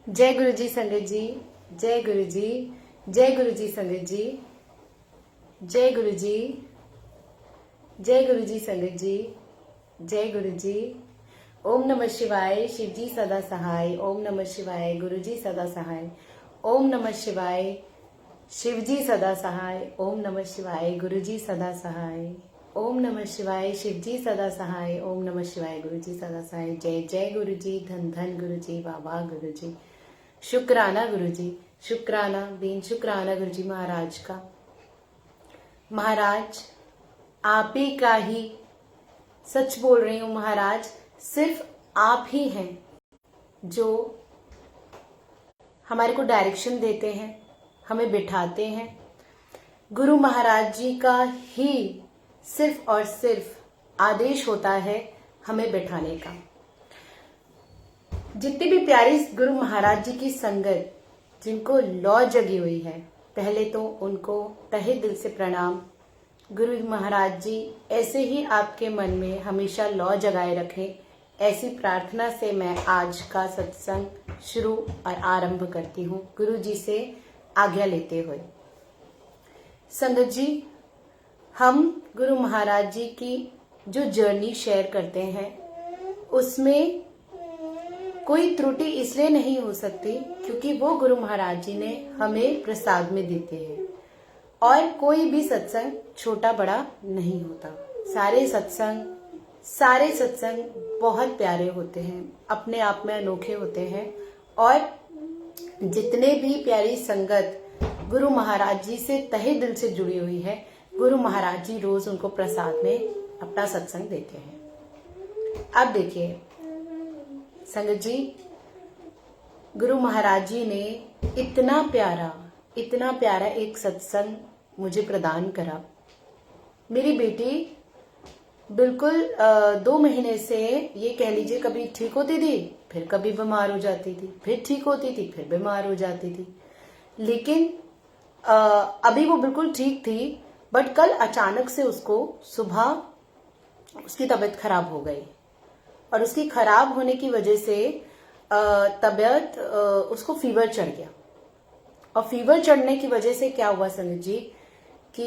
जय गुरु जी संगत जी। जय गुरु जी। जय गुरु जी संगत जी। जय गुरु जी। जय गुरु जी संगत जी। जय गुरु जी। ओम नमः शिवाय। शिव जी सदा सहाय। ओम नमः शिवाय। गुरु जी सदा सहाय। ओम नमः शिवाय। शिव जी सदा सहाय। ओम नमः शिवाय। गुरु जी सदा सहाय। ओम नमः शिवाय। शिव जी सदा सहाय। ओम नमः शिवाय। गुरु जी सदा सहाय। जय जय गुरु जी। धन धन गुरु जी। वाह वाह गुरु जी। शुक्राना गुरु जी। शुक्राना दीन शुक्राना गुरु जी महाराज का। महाराज आप ही का ही सच बोल रही हूं महाराज। सिर्फ आप ही हैं जो हमारे को डायरेक्शन देते हैं, हमें बिठाते हैं। गुरु महाराज जी का ही सिर्फ और सिर्फ आदेश होता है हमें बिठाने का। जितनी भी प्यारी गुरु महाराज जी की संगत, जिनको लौ जगी हुई है, पहले तो उनको तहे दिल से प्रणाम। गुरु महाराज जी ऐसे ही आपके मन में हमेशा लौ जगाए रखें, ऐसी प्रार्थना से मैं आज का सत्संग शुरू और आरंभ करती हूँ, गुरु जी से आज्ञा लेते हुए। संगत जी, हम गुरु महाराज जी की जो जर्नी शेयर करते हैं उसमें कोई त्रुटि इसलिए नहीं हो सकती क्योंकि वो गुरु महाराज जी ने हमें प्रसाद में देते हैं। और कोई भी सत्संग छोटा बड़ा नहीं होता। सारे सत्संग बहुत प्यारे होते हैं, अपने आप में अनोखे होते हैं। और जितने भी प्यारी संगत गुरु महाराज जी से तहे दिल से जुड़ी हुई है, गुरु महाराज जी रोज उनको प्रसाद में अपना सत्संग देते हैं। अब देखिए संगत जी, गुरु महाराज जी ने इतना प्यारा एक सत्संग मुझे प्रदान करा। मेरी बेटी बिल्कुल 2 महीने से, ये कह लीजिए, कभी ठीक होती थी, फिर कभी बीमार हो जाती थी, फिर ठीक होती थी, फिर बीमार हो जाती थी। लेकिन अभी वो बिल्कुल ठीक थी, बट कल अचानक से उसको सुबह उसकी तबीयत खराब हो गई। और उसकी खराब होने की वजह से तबीयत, उसको फीवर चढ़ गया। और फीवर चढ़ने की वजह से क्या हुआ संगत जी कि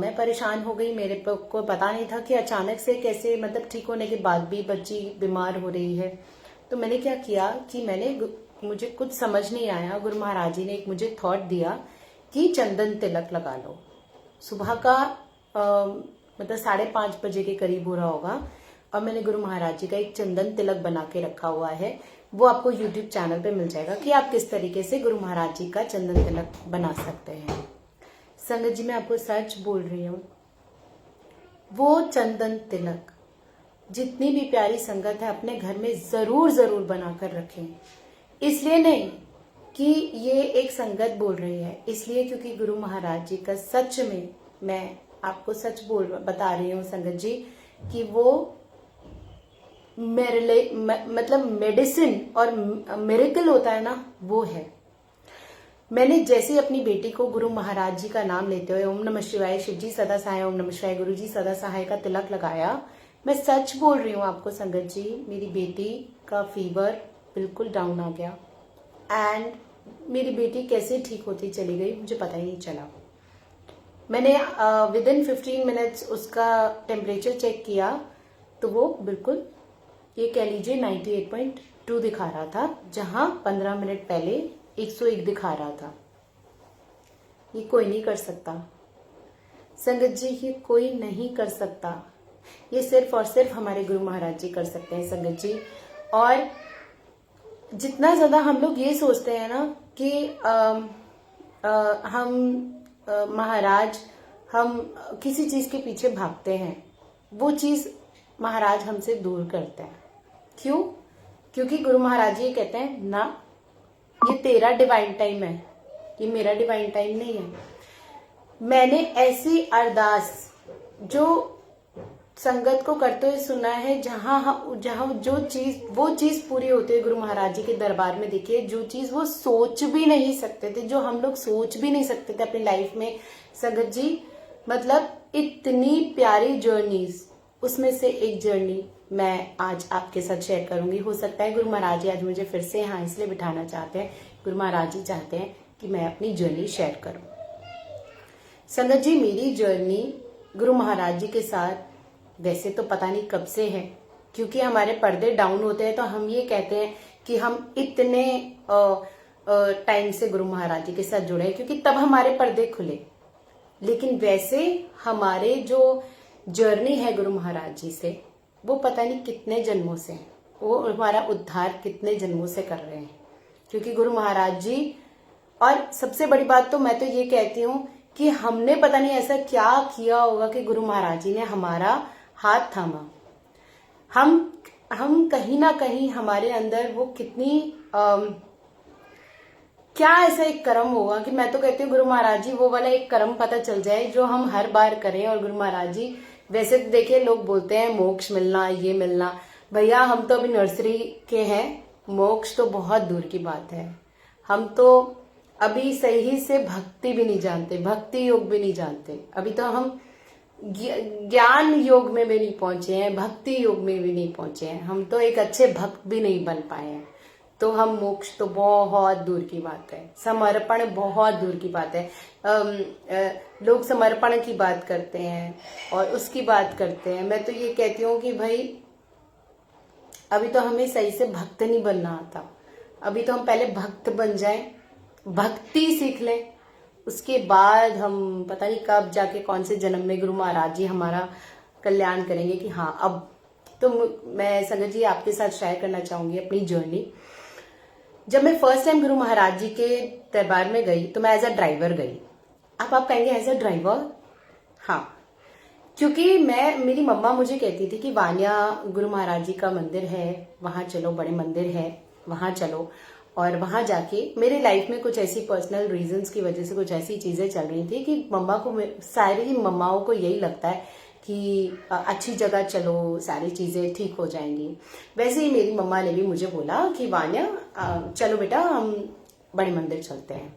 मैं परेशान हो गई। मेरे को पता नहीं था कि अचानक से कैसे, मतलब ठीक होने के बाद भी बच्ची बीमार हो रही है। तो मैंने क्या किया कि मुझे कुछ समझ नहीं आया। गुरु महाराज जी ने एक मुझे थॉट दिया कि चंदन तिलक लगा लो। सुबह का मतलब 5:30 बजे के करीब हो रहा होगा। और मैंने गुरु महाराज जी का एक चंदन तिलक बना के रखा हुआ है। वो आपको YouTube चैनल पे मिल जाएगा कि आप किस तरीके से गुरु महाराज जी का चंदन तिलक बना सकते हैं। संगत जी, मैं आपको सच बोल रही हूँ, वो चंदन तिलक जितनी भी प्यारी संगत है अपने घर में जरूर बनाकर रखें। इसलिए नहीं कि ये एक संगत बोल रही है, इसलिए क्योंकि गुरु महाराज जी का सच में, मैं आपको सच बता रही हूँ संगत जी, कि वो मेरे लिए मतलब मेडिसिन और मिरेकल होता है ना, वो है। मैंने जैसे अपनी बेटी को गुरु महाराज जी का नाम लेते हुए ओम नमः शिवाय, शिव जी सदा सहाय, ओम नमः शिवाय, गुरु जी सदा सहाय का तिलक लगाया, मैं सच बोल रही हूँ आपको संगत जी, मेरी बेटी का फीवर बिल्कुल डाउन आ गया। एंड मेरी बेटी कैसे ठीक होती चली गई मुझे पता ही नहीं चला। मैंने विदिन 15 मिनट्स उसका टेम्परेचर चेक किया तो वो बिल्कुल, ये कह लीजिए 98.2 दिखा रहा था, जहां 15 मिनट पहले 101 दिखा रहा था। ये कोई नहीं कर सकता संगत जी, ये कोई नहीं कर सकता। ये सिर्फ और सिर्फ हमारे गुरु महाराज जी कर सकते हैं संगत जी। और जितना ज्यादा हम लोग ये सोचते हैं ना कि महाराज, हम किसी चीज के पीछे भागते हैं, वो चीज महाराज हमसे दूर करते हैं। क्यों? क्योंकि गुरु महाराज जी कहते हैं ना, ये तेरा डिवाइन टाइम है, ये मेरा डिवाइन टाइम नहीं है। मैंने ऐसी अरदास जो संगत को करते हुए सुना है, जहां वो चीज पूरी होती है गुरु महाराज जी के दरबार में। देखिए, जो चीज वो सोच भी नहीं सकते थे, जो हम लोग सोच भी नहीं सकते थे अपनी लाइफ में संगत जी, मतलब इतनी प्यारी जर्नीज, उसमें से एक जर्नी मैं आज आपके साथ शेयर करूंगी। हो सकता है गुरु महाराज जी आज मुझे फिर से यहाँ इसलिए बिठाना चाहते हैं, गुरु महाराज जी चाहते हैं कि मैं अपनी जर्नी शेयर करूं। संगत जी, मेरी जर्नी गुरु महाराज जी के साथ वैसे तो पता नहीं कब से है, क्योंकि हमारे पर्दे डाउन होते हैं तो हम ये कहते हैं कि हम इतने टाइम से गुरु महाराज जी के साथ जुड़े हैं, क्योंकि तब हमारे पर्दे खुले। लेकिन वैसे हमारे जो जर्नी है गुरु महाराज जी से, वो पता नहीं कितने जन्मों से, वो हमारा उद्धार कितने जन्मों से कर रहे हैं। क्योंकि गुरु महाराज जी, और सबसे बड़ी बात तो मैं तो ये कहती हूँ कि हमने पता नहीं ऐसा क्या किया होगा कि गुरु महाराज जी ने हमारा हाथ थामा। हम कहीं ना कहीं हमारे अंदर वो कितनी क्या ऐसा एक कर्म होगा कि मैं तो कहती हूँ गुरु महाराज जी वो वाला एक कर्म पता चल जाए जो हम हर बार करें। और गुरु महाराज जी, वैसे तो देखिए लोग बोलते हैं मोक्ष मिलना, ये मिलना, भैया हम तो अभी नर्सरी के हैं, मोक्ष तो बहुत दूर की बात है। हम तो अभी सही से भक्ति भी नहीं जानते, भक्ति योग भी नहीं जानते। अभी तो हम ज्ञान योग में भी नहीं पहुंचे हैं, भक्ति योग में भी नहीं पहुंचे हैं। हम तो एक अच्छे भक्त भी नहीं बन पाए हैं। तो हम मोक्ष तो बहुत दूर की बात है, समर्पण बहुत दूर की बात है। लोग समर्पण की बात करते हैं और उसकी बात करते हैं। मैं तो ये कहती हूँ कि भाई अभी तो हमें सही से भक्त नहीं बनना आता। अभी तो हम पहले भक्त बन जाएं, भक्ति सीख लें, उसके बाद हम पता नहीं कब जाके कौन से जन्म में गुरु महाराज जी हमारा कल्याण करेंगे कि हाँ अब तो। मैं संगत जी आपके साथ शेयर करना चाहूंगी अपनी जर्नी। जब मैं फर्स्ट टाइम गुरु महाराज जी के दरबार में गई तो मैं एज अ ड्राइवर गई। अब आप कहेंगे एज अ ड्राइवर? हाँ, क्योंकि मेरी मम्मा मुझे कहती थी कि वानिया गुरु महाराज जी का मंदिर है, वहां चलो, बड़े मंदिर है, वहां चलो। और वहां जाके मेरे लाइफ में कुछ ऐसी पर्सनल रीजंस की वजह से कुछ ऐसी चीजें चल रही थी कि मम्मा को, सारी मम्माओं को यही लगता है कि अच्छी जगह चलो, सारी चीजें ठीक हो जाएंगी। वैसे ही मेरी मम्मा ने भी मुझे बोला कि वानिया चलो बेटा हम बड़े मंदिर चलते हैं।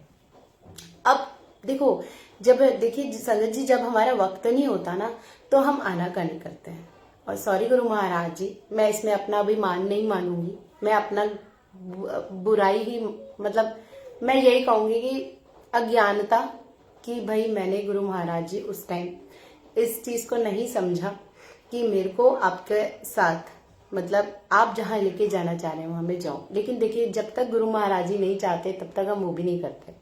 अब देखिए संगत जी, जब हमारा वक्त नहीं होता ना तो हम आनाकानी करते हैं। और सॉरी गुरु महाराज जी, मैं इसमें अपना अभिमान नहीं मानूंगी, मैं अपना बुराई ही, मतलब मैं यही कहूंगी कि अज्ञानता, कि भाई मैंने गुरु महाराज जी उस टाइम इस चीज को नहीं समझा कि मेरे को आपके साथ, मतलब आप जहां लेके जाना चाह रहे हो वहां मैं जाऊं। लेकिन देखिए जब तक गुरु महाराज जी नहीं चाहते तब तक हम वो भी नहीं करते।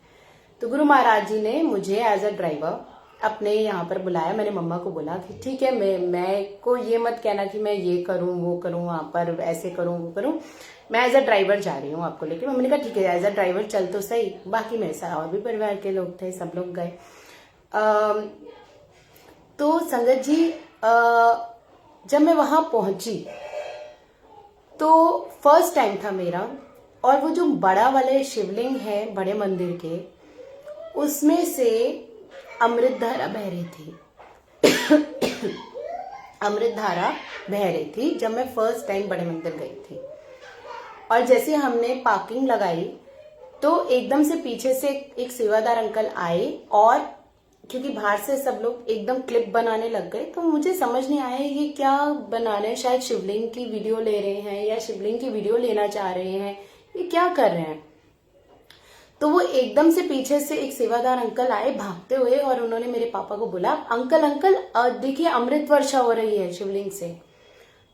तो गुरु महाराज जी ने मुझे एज अ ड्राइवर अपने यहाँ पर बुलाया। मैंने मम्मा को बोला कि ठीक है, मैं को ये मत कहना कि मैं ये करूं वो करूं, वहां पर ऐसे करूं वो करूं, मैं एज अ ड्राइवर जा रही हूँ आपको लेके। मम्मी ने कहा ठीक है एज अ ड्राइवर चल तो सही। बाकी मेरे साथ और भी परिवार के लोग थे, सब लोग गए। तो संगत जी जब मैं वहां पहुंची तो फर्स्ट टाइम था मेरा, और वो जो बड़ा वाले शिवलिंग है बड़े मंदिर के, उसमें से अमृत धारा बह रही थी। अमृत धारा बह रही थी जब मैं फर्स्ट टाइम बड़े मंदिर गई थी। और जैसे हमने पार्किंग लगाई तो एकदम से पीछे से एक सेवादार अंकल आए, और क्योंकि बाहर से सब लोग एकदम क्लिप बनाने लग गए, तो मुझे समझ नहीं आया ये क्या बना रहे हैं। शायद शिवलिंग की वीडियो ले रहे हैं या शिवलिंग की वीडियो लेना चाह रहे हैं, ये क्या कर रहे हैं। तो वो एकदम से पीछे से एक सेवादार अंकल आए भागते हुए, और उन्होंने मेरे पापा को बोला अंकल अंकल देखिए अमृत वर्षा हो रही है शिवलिंग से।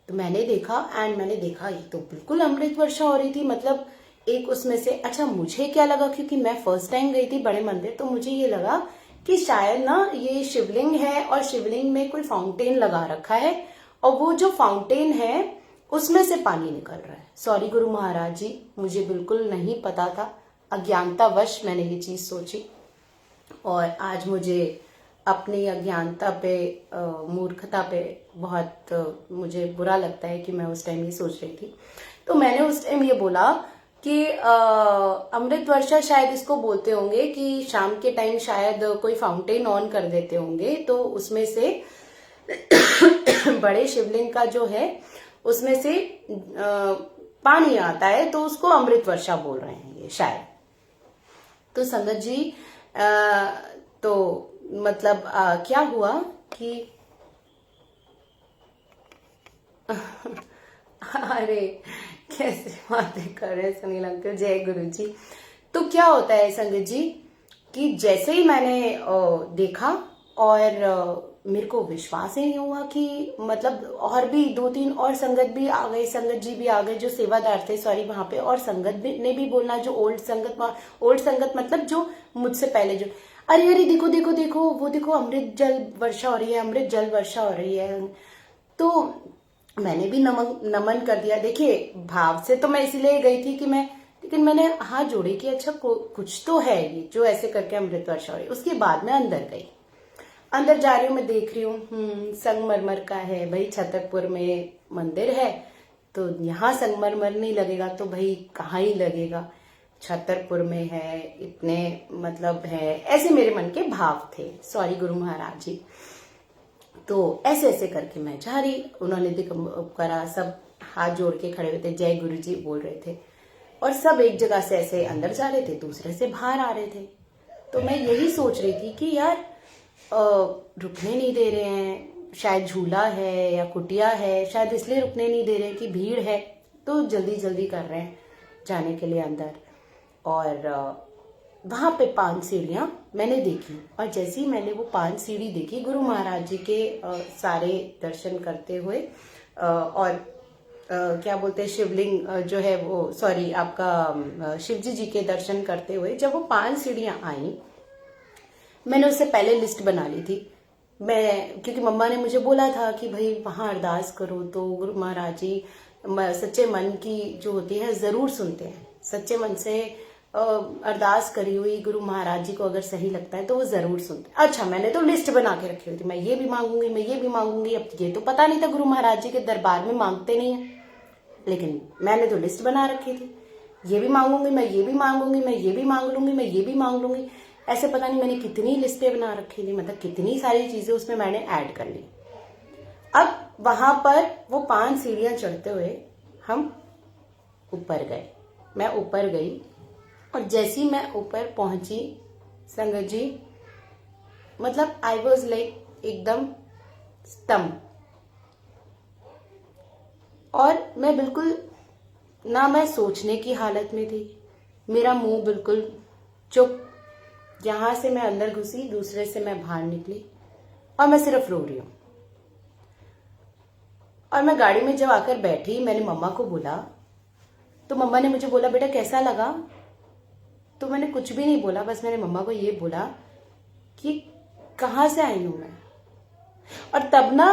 तो मैंने देखा ये तो बिल्कुल अमृत वर्षा हो रही थी। मतलब एक उसमें से, अच्छा मुझे क्या लगा, क्योंकि मैं फर्स्ट टाइम गई थी बड़े मंदिर, तो मुझे ये लगा कि शायद ना ये शिवलिंग है और शिवलिंग में कोई फाउंटेन लगा रखा है, और वो जो फाउंटेन है उसमें से पानी निकल रहा है। सॉरी गुरु महाराज जी, मुझे बिल्कुल नहीं पता था, अज्ञानतावश मैंने ये चीज सोची। और आज मुझे अपनी अज्ञानता पे, मूर्खता पे बहुत मुझे बुरा लगता है कि मैं उस टाइम ये सोच रही थी। तो मैंने उस टाइम ये बोला कि अमृत वर्षा शायद इसको बोलते होंगे कि शाम के टाइम शायद कोई फाउंटेन ऑन कर देते होंगे, तो उसमें से बड़े शिवलिंग का जो है उसमें से पानी आता है, तो उसको अमृत वर्षा बोल रहे हैं ये शायद। तो संगत जी तो मतलब क्या हुआ कि अरे कैसे बातें कर रहे हैं सुनील अंकल, जय गुरु जी। तो क्या होता है संगत जी कि जैसे ही मैंने देखा और मेरे को विश्वास ही नहीं हुआ कि मतलब और भी दो तीन और संगत भी आ गए, संगत जी भी आ गए जो सेवादार थे, सॉरी वहां पे, और संगत भी ने भी बोलना, जो ओल्ड संगत मतलब जो मुझसे पहले जो, अरे अरे देखो देखो देखो वो देखो अमृत जल वर्षा हो रही है, अमृत जल वर्षा हो रही है। तो मैंने भी नमन कर दिया। देखिए भाव से तो मैं इसीलिए गई थी कि मैं, लेकिन मैंने हाथ जोड़े कि अच्छा कुछ तो है ये जो ऐसे करके अमृत वर्षा हो रही है। उसके बाद मैं अंदर गई, अंदर जा रही हूँ, मैं देख रही हूँ संगमरमर का है भाई, छतरपुर में मंदिर है तो यहाँ संगमरमर नहीं लगेगा तो भाई कहाँ ही लगेगा, छतरपुर में है, इतने मतलब है, ऐसे मेरे मन के भाव थे। सॉरी गुरु महाराज जी। तो ऐसे ऐसे करके मैं जा रही, उन्होंने करा, सब हाथ जोड़ के खड़े हुए थे, जय गुरु जी बोल रहे थे, और सब एक जगह से ऐसे अंदर जा रहे थे, दूसरे से बाहर आ रहे थे। तो मैं यही सोच रही थी कि यार रुकने नहीं दे रहे हैं, शायद झूला है या कुटिया है, शायद इसलिए रुकने नहीं दे रहे हैं कि भीड़ है, तो जल्दी जल्दी कर रहे हैं जाने के लिए अंदर। और वहां पे 5 सीढ़ियां मैंने देखी, और जैसे ही मैंने वो 5 सीढ़ी देखी, गुरु महाराज जी के सारे दर्शन करते हुए, और क्या बोलते हैं शिवलिंग जो है वो, सॉरी आपका शिवजी जी के दर्शन करते हुए, जब वो 5 सीढ़ियां आई, मैंने उससे पहले लिस्ट बना ली थी मैं, क्योंकि मम्मा ने मुझे बोला था कि भाई वहां अरदास करो तो गुरु महाराज जी सच्चे मन की जो होती है जरूर सुनते हैं, सच्चे मन से अरदास करी हुई गुरु महाराज जी को अगर सही लगता है तो वो जरूर सुनते हैं। अच्छा, मैंने तो लिस्ट बना के रखी हुई थी, मैं ये भी मांगूंगी, मैं ये भी मांगूंगी। अब ये तो पता नहीं था गुरु महाराज जी के दरबार में मांगते नहीं है, लेकिन मैंने तो लिस्ट बना रखी थी, ये भी मांगूंगी, मैं ये भी मांगूंगी, मैं ये भी मांग लूंगी, मैं ये भी मांग लूंगी। ऐसे पता नहीं मैंने कितनी लिस्टें बना रखी थी, मतलब कितनी सारी चीजें उसमें मैंने ऐड कर ली। अब वहां पर वो 5 सीढ़ियां चढ़ते हुए हम ऊपर गए, मैं ऊपर गई, और जैसी मैं ऊपर पहुंची संगत जी, मतलब आई वॉज लाइक एकदम स्तंभ, और मैं बिल्कुल ना मैं सोचने की हालत में थी, मेरा मुंह बिल्कुल चुप। यहां से मैं अंदर घुसी, दूसरे से मैं बाहर निकली, और मैं सिर्फ रो रही हूं। और मैं गाड़ी में जब आकर बैठी, मैंने मम्मा को बोला, तो मम्मा ने मुझे बोला बेटा कैसा लगा, तो मैंने कुछ भी नहीं बोला, बस मैंने मम्मा को ये बोला कि कहाँ से आई हूं मैं। और तब ना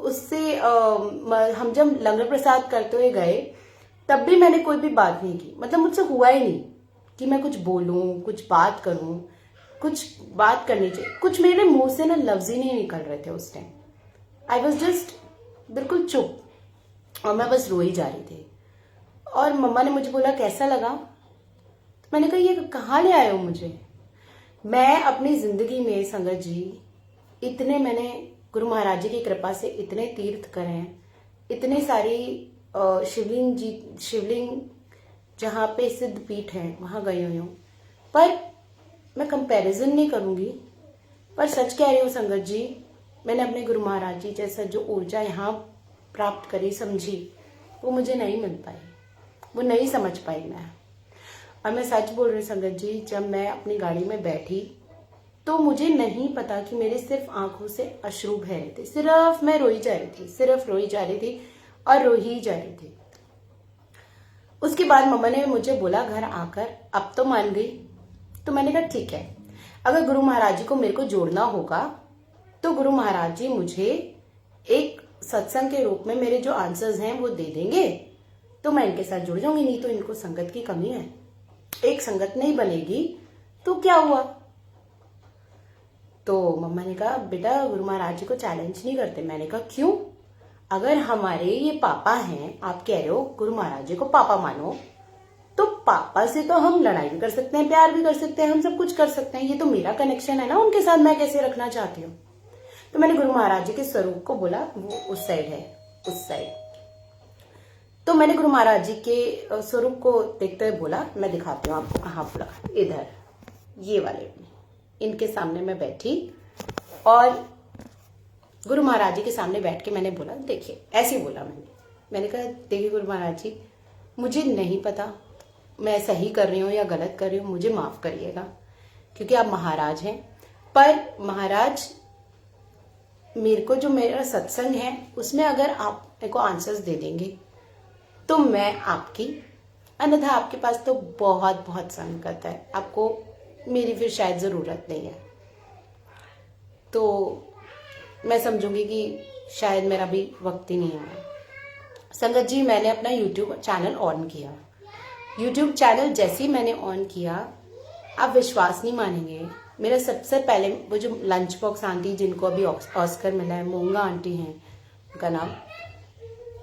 उससे हम जब लंगर प्रसाद करते हुए गए, तब भी मैंने कोई भी बात नहीं की, मतलब मुझसे हुआ ही नहीं कि मैं कुछ बोलूं, कुछ बात करूं, कुछ बात करनी चाहिए, कुछ मेरे मुंह से ना लफ्ज ही नहीं निकल रहे थे उस टाइम। आई वॉज जस्ट बिल्कुल चुप, और मैं बस रोई जा रही थी। और मम्मा ने मुझे बोला कैसा लगा, तो मैंने कहा ये कहाँ ले आए हो मुझे। मैं अपनी जिंदगी में संगत जी इतने, मैंने गुरु महाराज जी की कृपा से इतने तीर्थ करे हैं, इतने सारी शिवलिंग जहाँ पे सिद्ध पीठ है वहां गई हुई हूँ, पर मैं कंपैरिजन नहीं करूंगी। पर सच कह रही हूँ संगत जी, मैंने अपने गुरु महाराज जी जैसा जो ऊर्जा यहाँ प्राप्त करी, समझी, वो मुझे नहीं मिल पाई, वो नहीं समझ पाई मैं। और मैं सच बोल रही संगत जी, जब मैं अपनी गाड़ी में बैठी तो मुझे नहीं पता कि मेरे सिर्फ आंखों से अश्रु बह रहे थे, सिर्फ मैं रोई जा रही थी, सिर्फ रोई जा रही थी और रो ही जा रही थी। उसके बाद मम्मा ने मुझे बोला घर आकर, अब तो मान गई। तो मैंने कहा ठीक है, अगर गुरु महाराज जी को मेरे को जोड़ना होगा तो गुरु महाराज जी मुझे एक सत्संग के रूप में मेरे जो आंसर्स हैं वो दे देंगे, तो मैं इनके साथ जुड़ जाऊंगी, नहीं तो इनको संगत की कमी है, एक संगत नहीं बनेगी तो क्या हुआ। तो मम्मा ने कहा बेटा गुरु महाराज जी को चैलेंज नहीं करते। मैंने कहा क्यों, अगर हमारे ये पापा हैं, आप कह रहे हो गुरु महाराज जी को पापा मानो, तो पापा से तो हम लड़ाई भी कर सकते हैं, प्यार भी कर सकते हैं, हम सब कुछ कर सकते हैं, ये तो मेरा कनेक्शन है ना उनके साथ, मैं कैसे रखना चाहती हूँ। तो मैंने गुरु महाराज जी के स्वरूप को बोला, वो उस साइड है, उस साइड। तो मैंने गुरु महाराज जी के स्वरूप को देखते हुए बोला, मैं दिखाती हूँ आपको कहाँ, बोला इधर, ये वाले, इनके सामने मैं बैठी और गुरु महाराज जी के सामने बैठ के मैंने बोला, देखिए, ऐसे बोला मैंने कहा, देखिए गुरु महाराज जी, मुझे नहीं पता मैं सही कर रही हूँ या गलत कर रही हूँ, मुझे माफ करिएगा, क्योंकि आप महाराज हैं। पर महाराज, मेरे को जो मेरा सत्संग है उसमें अगर आप मेरे को आंसर्स दे देंगे तो मैं आपकी, अन्यथा आपके पास तो बहुत बहुत संकट है, आपको मेरी फिर शायद जरूरत नहीं है। तो मैं समझूंगी कि शायद मेरा भी वक्त ही नहीं आया। संगत जी, मैंने अपना YouTube चैनल ऑन किया। YouTube चैनल जैसे ही मैंने ऑन किया, आप विश्वास नहीं मानेंगे, मेरा सबसे पहले वो जो लंच बॉक्स आंटी जिनको अभी ऑस्कर मिला है, मोंगा आंटी हैं उनका नाम,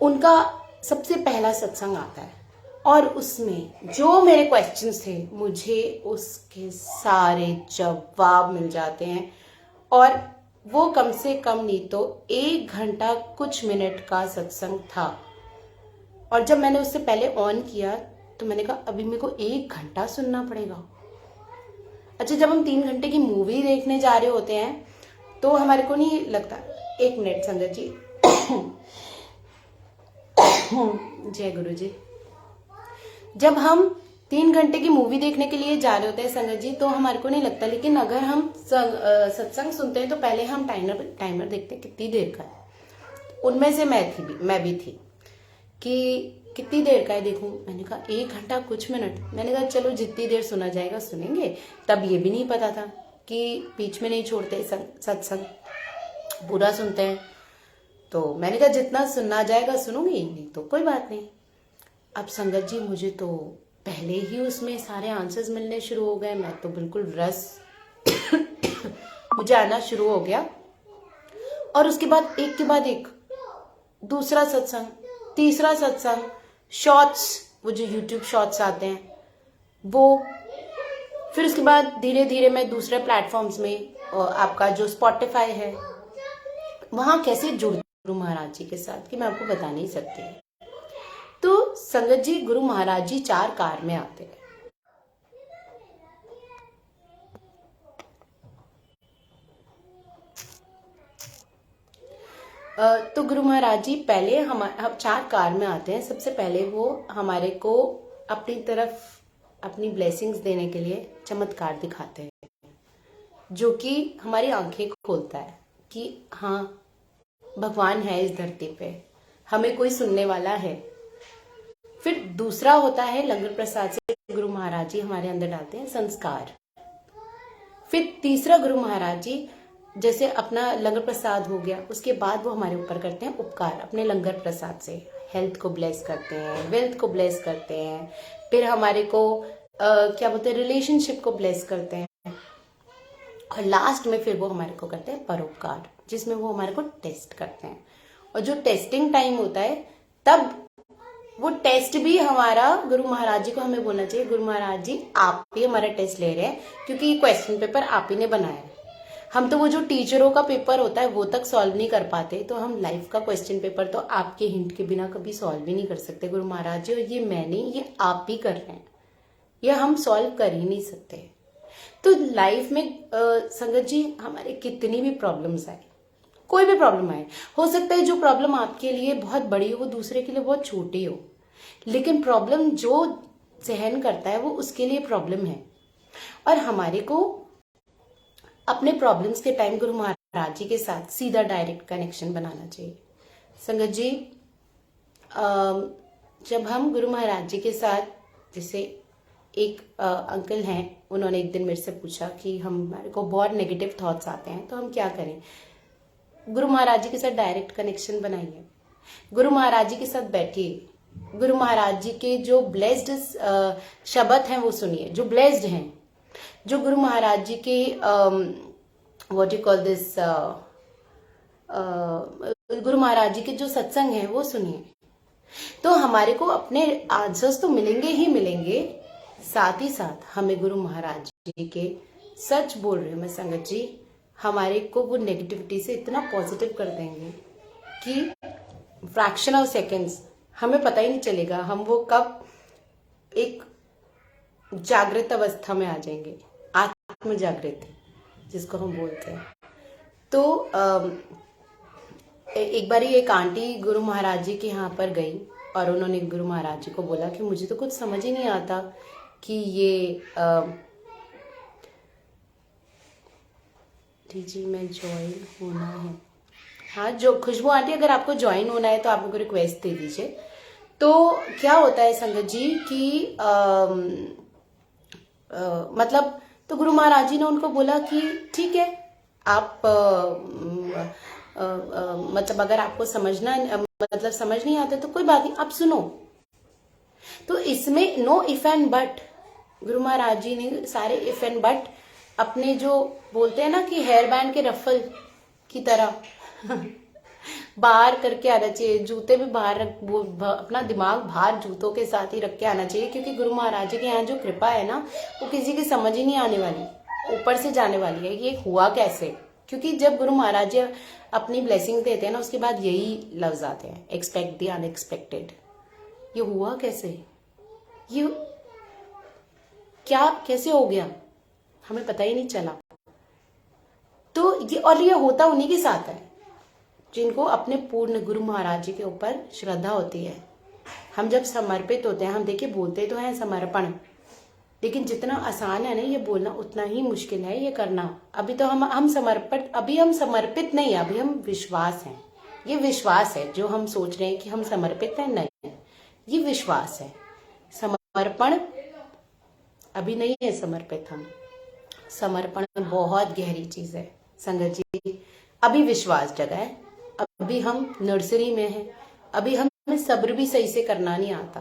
उनका सबसे पहला सत्संग आता है और उसमें जो मेरे क्वेश्चंस थे मुझे उसके सारे जवाब मिल जाते हैं। और वो कम से कम नहीं तो 1 घंटा कुछ मिनट का सत्संग था। और जब मैंने उससे पहले ऑन किया तो मैंने कहा अभी मेरे को 1 घंटा सुनना पड़ेगा। अच्छा, जब हम 3 घंटे की मूवी देखने जा रहे होते हैं तो हमारे को नहीं लगता। 1 मिनट संगत जी। जय गुरु जी। जब हम 3 घंटे की मूवी देखने के लिए जा रहे होते हैं संगत जी, तो हमारे को नहीं लगता, लेकिन अगर हम सत्संग सुनते हैं तो पहले हम टाइमर देखते हैं कितनी देर का है। उनमें से मैं भी थी कि कितनी देर का है देखूं। मैंने कहा 1 घंटा कुछ मिनट। मैंने कहा चलो जितनी देर सुना जाएगा सुनेंगे। तब ये भी नहीं पता था कि बीच में नहीं छोड़ते सत्संग, पूरा सुनते हैं। तो मैंने कहा जितना सुनना जाएगा सुनूंगी, नहीं तो कोई बात नहीं। अब संगत जी, मुझे तो पहले ही उसमें सारे आंसर्स मिलने शुरू हो गए। मैं तो बिल्कुल रस मुझे आना शुरू हो गया। और उसके बाद एक के बाद एक, दूसरा सत्संग, तीसरा सत्संग, शॉर्ट्स, वो जो YouTube शॉर्ट्स आते हैं वो, फिर उसके बाद धीरे धीरे मैं दूसरे प्लेटफॉर्म्स में, आपका जो स्पॉटिफाई है, वहां कैसे जुड़ गुरु महाराज जी के साथ कि मैं आपको बता नहीं सकती। तो संगत जी, गुरु महाराज जी 4 कार में आते हैं। तो गुरु महाराज जी पहले हम 4 कार में आते हैं। सबसे पहले वो हमारे को अपनी तरफ अपनी ब्लेसिंग्स देने के लिए चमत्कार दिखाते हैं, जो कि हमारी आंखें खोलता है कि हाँ, भगवान है इस धरती पे, हमें कोई सुनने वाला है। फिर दूसरा होता है लंगर प्रसाद से गुरु महाराज जी हमारे अंदर डालते हैं संस्कार। फिर तीसरा, गुरु महाराज जी जैसे अपना लंगर प्रसाद हो गया, उसके बाद वो हमारे ऊपर करते हैं उपकार अपने लंगर प्रसाद से, हेल्थ को ब्लेस करते हैं, वेल्थ को ब्लेस करते हैं, फिर हमारे को क्या बोलते हैं, रिलेशनशिप को ब्लेस करते हैं, और लास्ट में फिर वो हमारे को करते हैं परोपकार, जिसमें वो हमारे को टेस्ट करते हैं। और जो टेस्टिंग टाइम होता है, तब वो टेस्ट भी हमारा गुरु महाराज जी को हमें बोलना चाहिए, गुरु महाराज जी आप ही हमारा टेस्ट ले रहे हैं, क्योंकि ये क्वेश्चन पेपर आप ही ने बनाया है। हम तो वो जो टीचरों का पेपर होता है वो तक सॉल्व नहीं कर पाते, तो हम लाइफ का क्वेश्चन पेपर तो आपके हिंट के बिना कभी सॉल्व भी नहीं कर सकते गुरु महाराज जी। और ये मैं नहीं, ये आप ही कर रहे हैं, ये हम सॉल्व कर ही नहीं सकते। तो लाइफ में संगत जी हमारे कितनी भी प्रॉब्लम्स आए, कोई भी प्रॉब्लम आए, हो सकता है जो प्रॉब्लम आपके लिए बहुत बड़ी हो वो दूसरे के लिए बहुत छोटी हो, लेकिन प्रॉब्लम जो सहन करता है वो उसके लिए प्रॉब्लम है। और हमारे को अपने प्रॉब्लम्स के टाइम गुरु महाराज जी के साथ सीधा डायरेक्ट कनेक्शन बनाना चाहिए। संगत जी, जब हम गुरु महाराज जी के साथ, जैसे एक अंकल हैं, उन्होंने एक दिन मेरे से पूछा कि हमारे को बहुत नेगेटिव थॉट्स आते हैं तो हम क्या करें। गुरु महाराज जी के साथ डायरेक्ट कनेक्शन बनाइए, गुरु महाराज जी के साथ बैठिए, गुरु महाराज जी के जो ब्लेस्ड शब्द हैं वो सुनिए, जो ब्लेस्ड हैं, जो गुरु महाराज जी के व्हाट यू कॉल दिस, गुरु महाराज जी के जो सत्संग है वो सुनिए। तो हमारे को अपने आंसर्स तो मिलेंगे ही मिलेंगे, साथ ही साथ हमें गुरु महाराज जी के, सच बोल रही हूँ मैं संगत जी, हमारे को वो नेगेटिविटी से इतना पॉजिटिव कर देंगे कि फ्रैक्शन ऑफ सेकेंड्स हमें पता ही नहीं चलेगा, हम वो कब एक जागृत अवस्था में आ जाएंगे, आत्म जागृति जिसको हम बोलते हैं। तो एक बारी एक आंटी गुरु महाराज जी के यहाँ पर गई और उन्होंने गुरु महाराज जी को बोला कि मुझे तो कुछ समझ ही नहीं आता कि ये जी मैं ज्वाइन होना है। हाँ, जो खुशबू आंटी, अगर आपको ज्वाइन होना है तो आप मेरे को रिक्वेस्ट दे दीजिए। तो क्या होता है संगत जी कि मतलब तो गुरु महाराज जी ने उनको बोला कि ठीक है, आप मतलब अगर आपको समझना मतलब समझ नहीं आता तो कोई बात नहीं, आप सुनो। तो इसमें नो इफ एंड बट, गुरु महाराज जी ने सारे इफ एंड बट अपने जो बोलते हैं ना कि हेयर बैंड के रफल की तरह बाहर करके आना चाहिए। जूते भी बाहर रख, वो अपना दिमाग बाहर जूतों के साथ ही रख के आना चाहिए, क्योंकि गुरु महाराज जी के यहाँ जो कृपा है ना, वो किसी की समझ ही नहीं आने वाली, ऊपर से जाने वाली है। ये हुआ कैसे? क्योंकि जब गुरु महाराज जी अपनी ब्लेसिंग देते हैं ना, उसके बाद यही लफ्ज आते हैं, एक्सपेक्ट द अनएक्सपेक्टेड। ये हुआ कैसे? ये क्या कैसे हो गया, हमें पता ही नहीं चला। तो ये, और ये होता उन्हीं के साथ है जिनको अपने पूर्ण गुरु महाराज जी के ऊपर श्रद्धा होती है। हम जब समर्पित होते हैं, हम देखिए बोलते तो हैं समर्पण, लेकिन जितना आसान है ना ये बोलना, उतना ही मुश्किल है ये करना। अभी तो हम समर्पित नहीं, अभी हम विश्वास हैं। ये विश्वास है जो हम सोच रहे हैं कि हम समर्पित हैं, नहीं, ये विश्वास है। समर्पण अभी नहीं है समर्पित हम। समर्पण बहुत गहरी चीज है संगत जी। अभी विश्वास जगह है, अभी हम नर्सरी में हैं, अभी हमें सब्र भी सही से करना नहीं आता।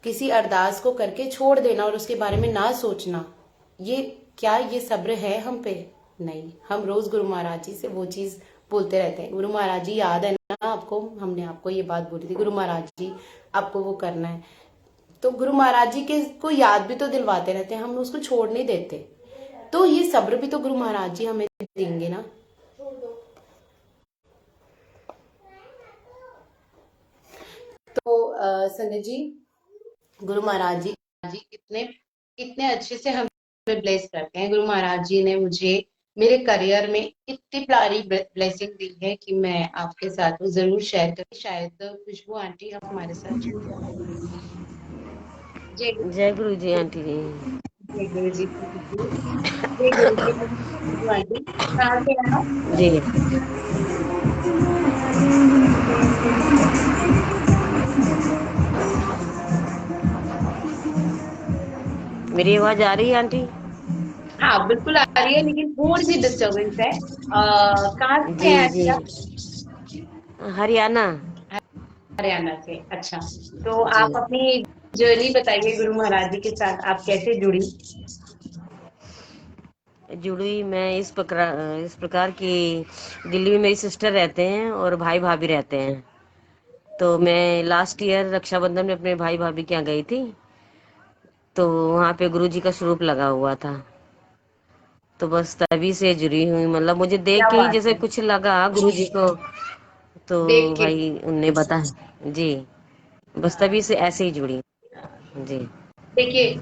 किसी अरदास को करके छोड़ देना और उसके बारे में ना सोचना, ये क्या ये सब्र है हम पे? नहीं। हम रोज गुरु महाराज जी से वो चीज बोलते रहते हैं, गुरु महाराज जी याद है ना आपको, हमने आपको ये बात बोली थी, गुरु महाराज जी आपको वो करना है। तो गुरु महाराज जी के को याद भी तो दिलवाते रहते हैं, हम उसको छोड़ नहीं देते। तो ये सब्र भी तो गुरु महाराज जी हमें देंगे ना। तो संजय जी, गुरु महाराज जी इतने इतने अच्छे से हमें ब्लेस करते हैं। गुरु महाराज जी ने मुझे मेरे करियर में इतनी प्यारी ब्लेसिंग दी है कि मैं आपके साथ वो जरूर शेयर करूँ। शायद खुशबू आंटी हमारे साथ जुड़ जाए। जय गुरु जी आंटी जी। जय गुरु जी। जय गुरु जी खुशबू आंटी, कहाँ से हैं आप? जी, मेरी आवाज आ रही है आंटी? हाँ बिल्कुल आ रही है, लेकिन थोड़ी सी डिस्टर्बेंस है। कहाँ से जी हैं जी, आंटी आप? हरियाणा। हरियाणा से, अच्छा। तो जी, आप अपनी जर्नी बताइए गुरु महाराज जी के साथ, आप कैसे जुड़ी? जुड़ी मैं इस प्रकार की, दिल्ली में मेरी सिस्टर रहते हैं और भाई भाभी रहते हैं। तो मैं लास्ट ईयर रक्षाबंधन में अपने भाई भाभी के यहाँ गई थी, तो वहाँ पे गुरु जी का स्वरूप लगा हुआ था। तो बस तभी से जुड़ी हुई, मतलब मुझे देख क्या के ही बात जैसे है, कुछ लगा गुरु जी को, तो देख के। भाई उनने बताया जी, बस तभी से ऐसे ही जुड़ी। जी देखिए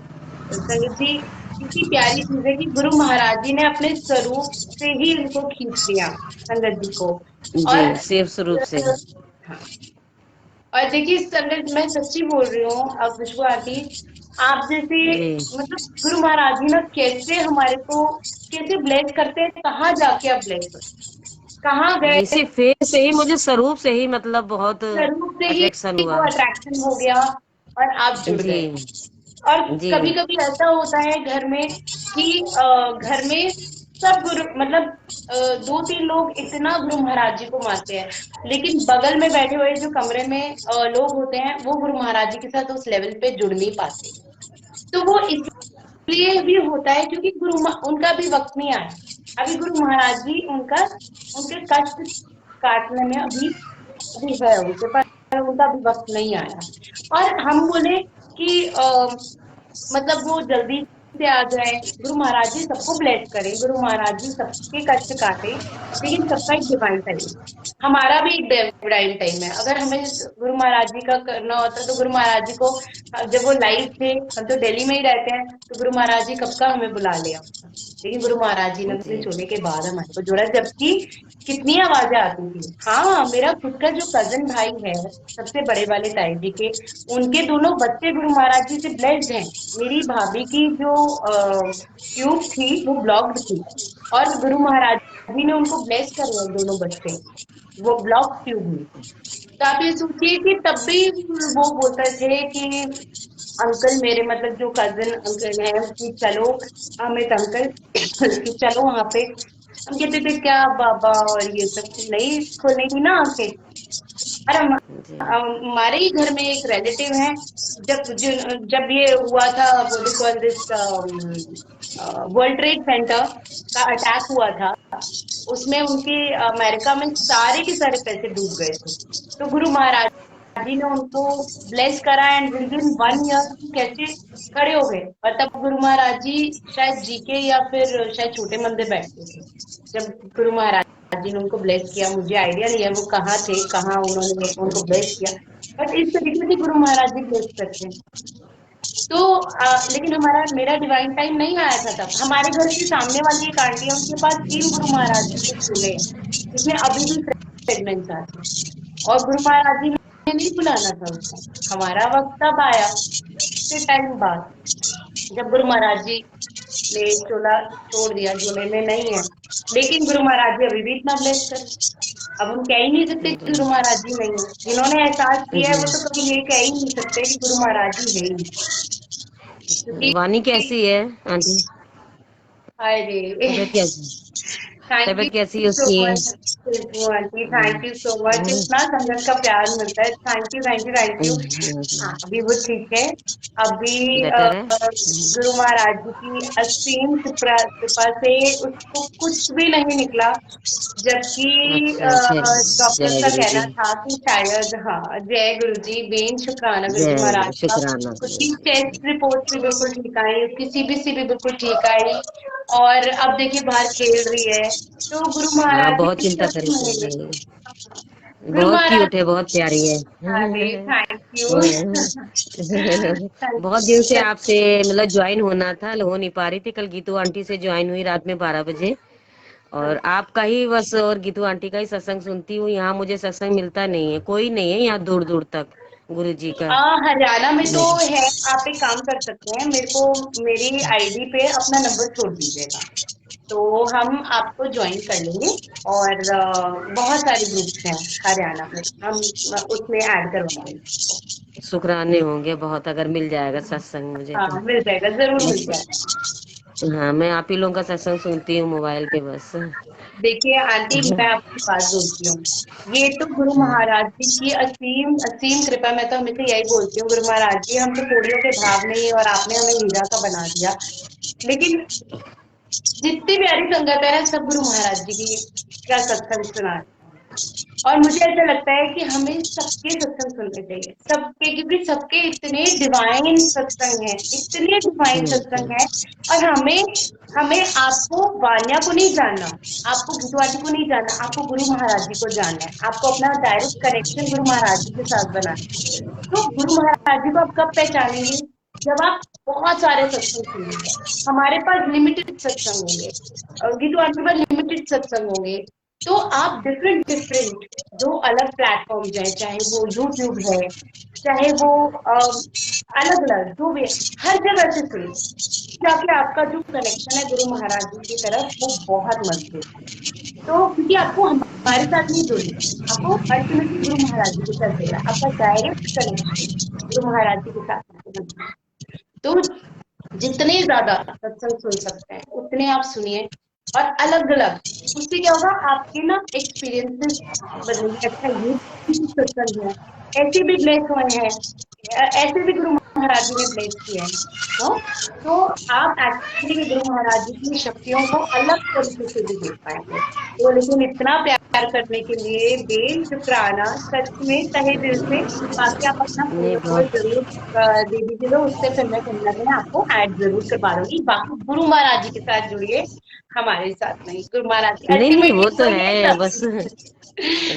संगत जी, कितनी प्यारी चीज है कि गुरु महाराज जी ने अपने स्वरूप से ही उनको खींच लिया, संगत जी को। जी, और सेव स्वरूप से। हाँ, और देखिए संगत, मैं सच्ची बोल रही हूँ, अब खुशबू आंटी, आप जैसे जी मतलब गुरु महाराज जी ना कैसे हमारे को कैसे ब्लेस करते हैं, कहाँ जाके आप ब्लेस होते, कहाँ जी, गए, सिर्फ फेस से ही, मुझे स्वरूप से ही मतलब बहुत स्वरूप से ही अट्रैक्शन वो हुआ। अट्रैक्शन हो गया और आप जुड़ जी गए। और जी कभी कभी ऐसा होता है घर में कि घर में सब गुरु मतलब दो तीन लोग इतना गुरु महाराज जी को मानते हैं, लेकिन बगल में बैठे हुए जो कमरे में लोग होते हैं, वो गुरु महाराज जी के साथ उस लेवल पे जुड़ नहीं पाते। तो वो इसलिए भी होता है क्योंकि उनका भी वक्त नहीं आया। अभी गुरु महाराज जी उनका उनके कष्ट काटने में अभी अभी है उनके पास, उनका अभी वक्त नहीं आया। और हम बोले कि मतलब वो जल्दी से आ जाए, गुरु महाराज जी सबको ब्लेस करें, गुरु महाराज जी सबके कष्ट काटे, लेकिन सबका एक डिवाइन टाइम, हमारा भी एक डिवाइन टाइम है। अगर हमें गुरु महाराज जी का करना होता तो गुरु महाराज जी को, जब वो लाइव थे, हम तो दिल्ली में ही रहते हैं, तो गुरु महाराज जी कब का हमें बुला लिया होता, लेकिन गुरु महाराज जी ने अपने जी छोड़ने के बाद हमारे को जोड़ा, जबकि कितनी आवाजें आती थी। हाँ, मेरा खुद का जो कजन भाई है, सबसे बड़े वाले ताई जी के, उनके दोनों बच्चे गुरु महाराज जी से ब्लेस्ड हैं। मेरी भाभी की जो ट्यूब थी वो ब्लॉक्ड थी, और गुरु महाराज जी ने उनको ब्लेस कर रहे हैं दोनों बच्चे, वो ब्लॉक ट्यूब में। तो आप ये सोचिए कि तब भी वो बोलते थे कि अंकल, मेरे मतलब जो कजन अंकल है, कि चलो अमित अंकल कि चलो वहां पे। हम कहते थे क्या बाबा, और ये सब नहीं खोलेंगी ना आंखें। और जी हमारे ही घर में एक रिलेटिव है, जब ये हुआ था, what do call this, world trade centre का अटैक हुआ था, उसमें उनके अमेरिका में सारे के सारे पैसे डूब गए थे। तो गुरु महाराज जी ने उनको ब्लेस करा, एंड विद इन 1 ईयर कैसे खड़े हो गए। और तब गुरु महाराज जी शायद जीके या फिर शायद छोटे मंदिर बैठते थे, जब गुरु महाराज जी ने उनको ब्लेस किया। मुझे आइडिया नहीं है वो कहाँ थे, कहाँ उन्होंने उनको ब्लेस किया, बट इस तरीके से गुरु महाराज जी ब्लेस करते हैं। तो लेकिन मेरा डिवाइन टाइम नहीं आया था तब। हमारे घर के सामने वाली एक आंटी है, उनके पास 3 गुरु महाराज जी के चूल्हे हैं, जिसमें अभी भी फ्रेगनेंस आती है, और गुरु महाराज जी ने नहीं बुलाना था उसको। हमारा वक्त तब आया, फिर टाइम बाद, जब गुरु महाराज जी ने चोला छोड़ दिया, झोले में नहीं है। लेकिन गुरु महाराज जी अभी भी इतना ब्लेस कर, अब हम कह ही नहीं सकते कि गुरु महाराज जी नहीं है। जिन्होंने एहसास किया है वो तो कभी ये कह ही नहीं सकते कि गुरु महाराज जी है ही नहीं। जी वानी क्योंकि कैसी है आंटी? हाय रे, तबीयत कैसी? थैंक तबीयत कैसी यू है सो उसकी? Much Khushboo auntie, thank you so much, इतना संगत का प्यार मिलता है, thank you thank you thank you. हाँ, अभी वो ठीक है। अभी बेटर है। गुरु महाराज जी की असीम कृपा कृपा से उसको कुछ भी नहीं निकला, जबकि अच्छा चलिए, डॉक्टर जय का गुरु कहना जी। था कि शायद, हाँ, जय गुरु जी, बेन शुक्राना गुरु जी जय महाराज का। शुक्राना। उसकी टेस्ट रिपोर्ट भी बिल्कुल ठीक आई, उसकी सीबीसी भी बिल्कुल ठीक आई, और अब देखिए बाहर खेल रही है। तो गुरु हाँ महाराज बहुत जी चिंता सच करी में, थी। गुरु बहुत महाराज, क्यूट है, बहुत प्यारी है। अरे थैंक यू बहुत दिन से आपसे मतलब ज्वाइन होना था, हो नहीं पा रही थी। कल गीतू आंटी से ज्वाइन हुई रात में 12 बजे, और आपका ही बस और गीतू आंटी का ही सत्संग सुनती हूँ। यहाँ मुझे सत्संग मिलता नहीं है, कोई नहीं है यहाँ दूर दूर तक गुरु जी का। हरियाणा में तो जी है। आप एक काम कर सकते हैं, मेरे को मेरी आईडी पे अपना नंबर छोड़ दीजिएगा, तो हम आपको ज्वाइन कर लेंगे। और बहुत सारे ग्रुप्स हैं हरियाणा में, हम उसमें ऐड करवा देंगे आपको। शुक्राने होंगे बहुत अगर मिल जाएगा सत्संग मुझे तो। हाँ, मिल जाएगा, जरूर मिल जाएगा। हाँ मैं आप ही लोगों का सत्संग सुनती हूँ मोबाइल पे बस। देखिए आंटी, मैं आपकी बात बोलती हूँ, ये तो गुरु महाराज जी की असीम असीम कृपा। मैं तो हमेशा यही बोलती हूँ, गुरु महाराज जी, हम तो कोड़ियों के भाव नहीं, और आपने हमें हीरा का बना दिया। लेकिन जितनी प्यारी संगत है ना, सब गुरु महाराज जी की का सत्संग सुना। और मुझे ऐसा लगता है कि हमें सबके सत्संग सुनने चाहिए, सबके, क्योंकि सबके इतने डिवाइन सत्संग हैं, इतने डिवाइन सत्संग हैं। और हमें हमें आपको वान्या को नहीं जानना, आपको गीतवादी को नहीं जानना, आपको गुरु महाराज जी को जानना है। आपको अपना डायरेक्ट कनेक्शन गुरु महाराज जी के साथ बनाना है। तो गुरु महाराज जी को आप कब पहचानेंगे? जब आप बहुत सारे सत्संग सुनेंगे। हमारे पास लिमिटेड सत्संग होंगे, गीतू आंटी के पास लिमिटेड सत्संग होंगे। तो आप डिफरेंट डिफरेंट जो अलग प्लेटफॉर्म है, चाहे वो यूट्यूब है, चाहे वो अलग अलग जो भी है, हर जगह से सुनिए, ताकि आपका जो कनेक्शन है गुरु महाराज जी की तरफ वो बहुत मजबूत है। तो क्योंकि आपको हमारे साथ नहीं जोड़ेगा, आपको अल्टीमेटली गुरु महाराज जी के साथ जोड़ा, आपका डायरेक्ट कनेक्शन गुरु महाराज जी के साथ होगा। तो जितने ज्यादा सत्संग सुन सकते हैं उतने आप सुनिए, और अलग अलग। उससे क्या होगा, आपके ना एक्सपीरियंसेस बदलेंगे। अच्छा, ये भी सत्संग है, ऐसे भी ब्लेस हुए हैं, ऐसे भी गुरु महाराज जी ने ब्लेस किया है। तो आप एक्चुअली गुरु महाराज जी की शक्तियों को अलग तरीके से भी देख पाएंगे। तो लेकिन इतना प्यार प्यार करने के लिए बेशुक्राना, सच में तहे दिल से। बाकी आप अपना नहीं फॉलोअर बहुत जरूर दे दीजिएगा, उससे फिर मैं कहीं ना कहीं आपको ऐड जरूर करवा दूंगी। बाकी गुरु महाराज जी के साथ जुड़िए, हमारे साथ नहीं। गुरु महाराज जी नहीं नहीं, वो अल्टीमेटली तो वही है है बस। सब।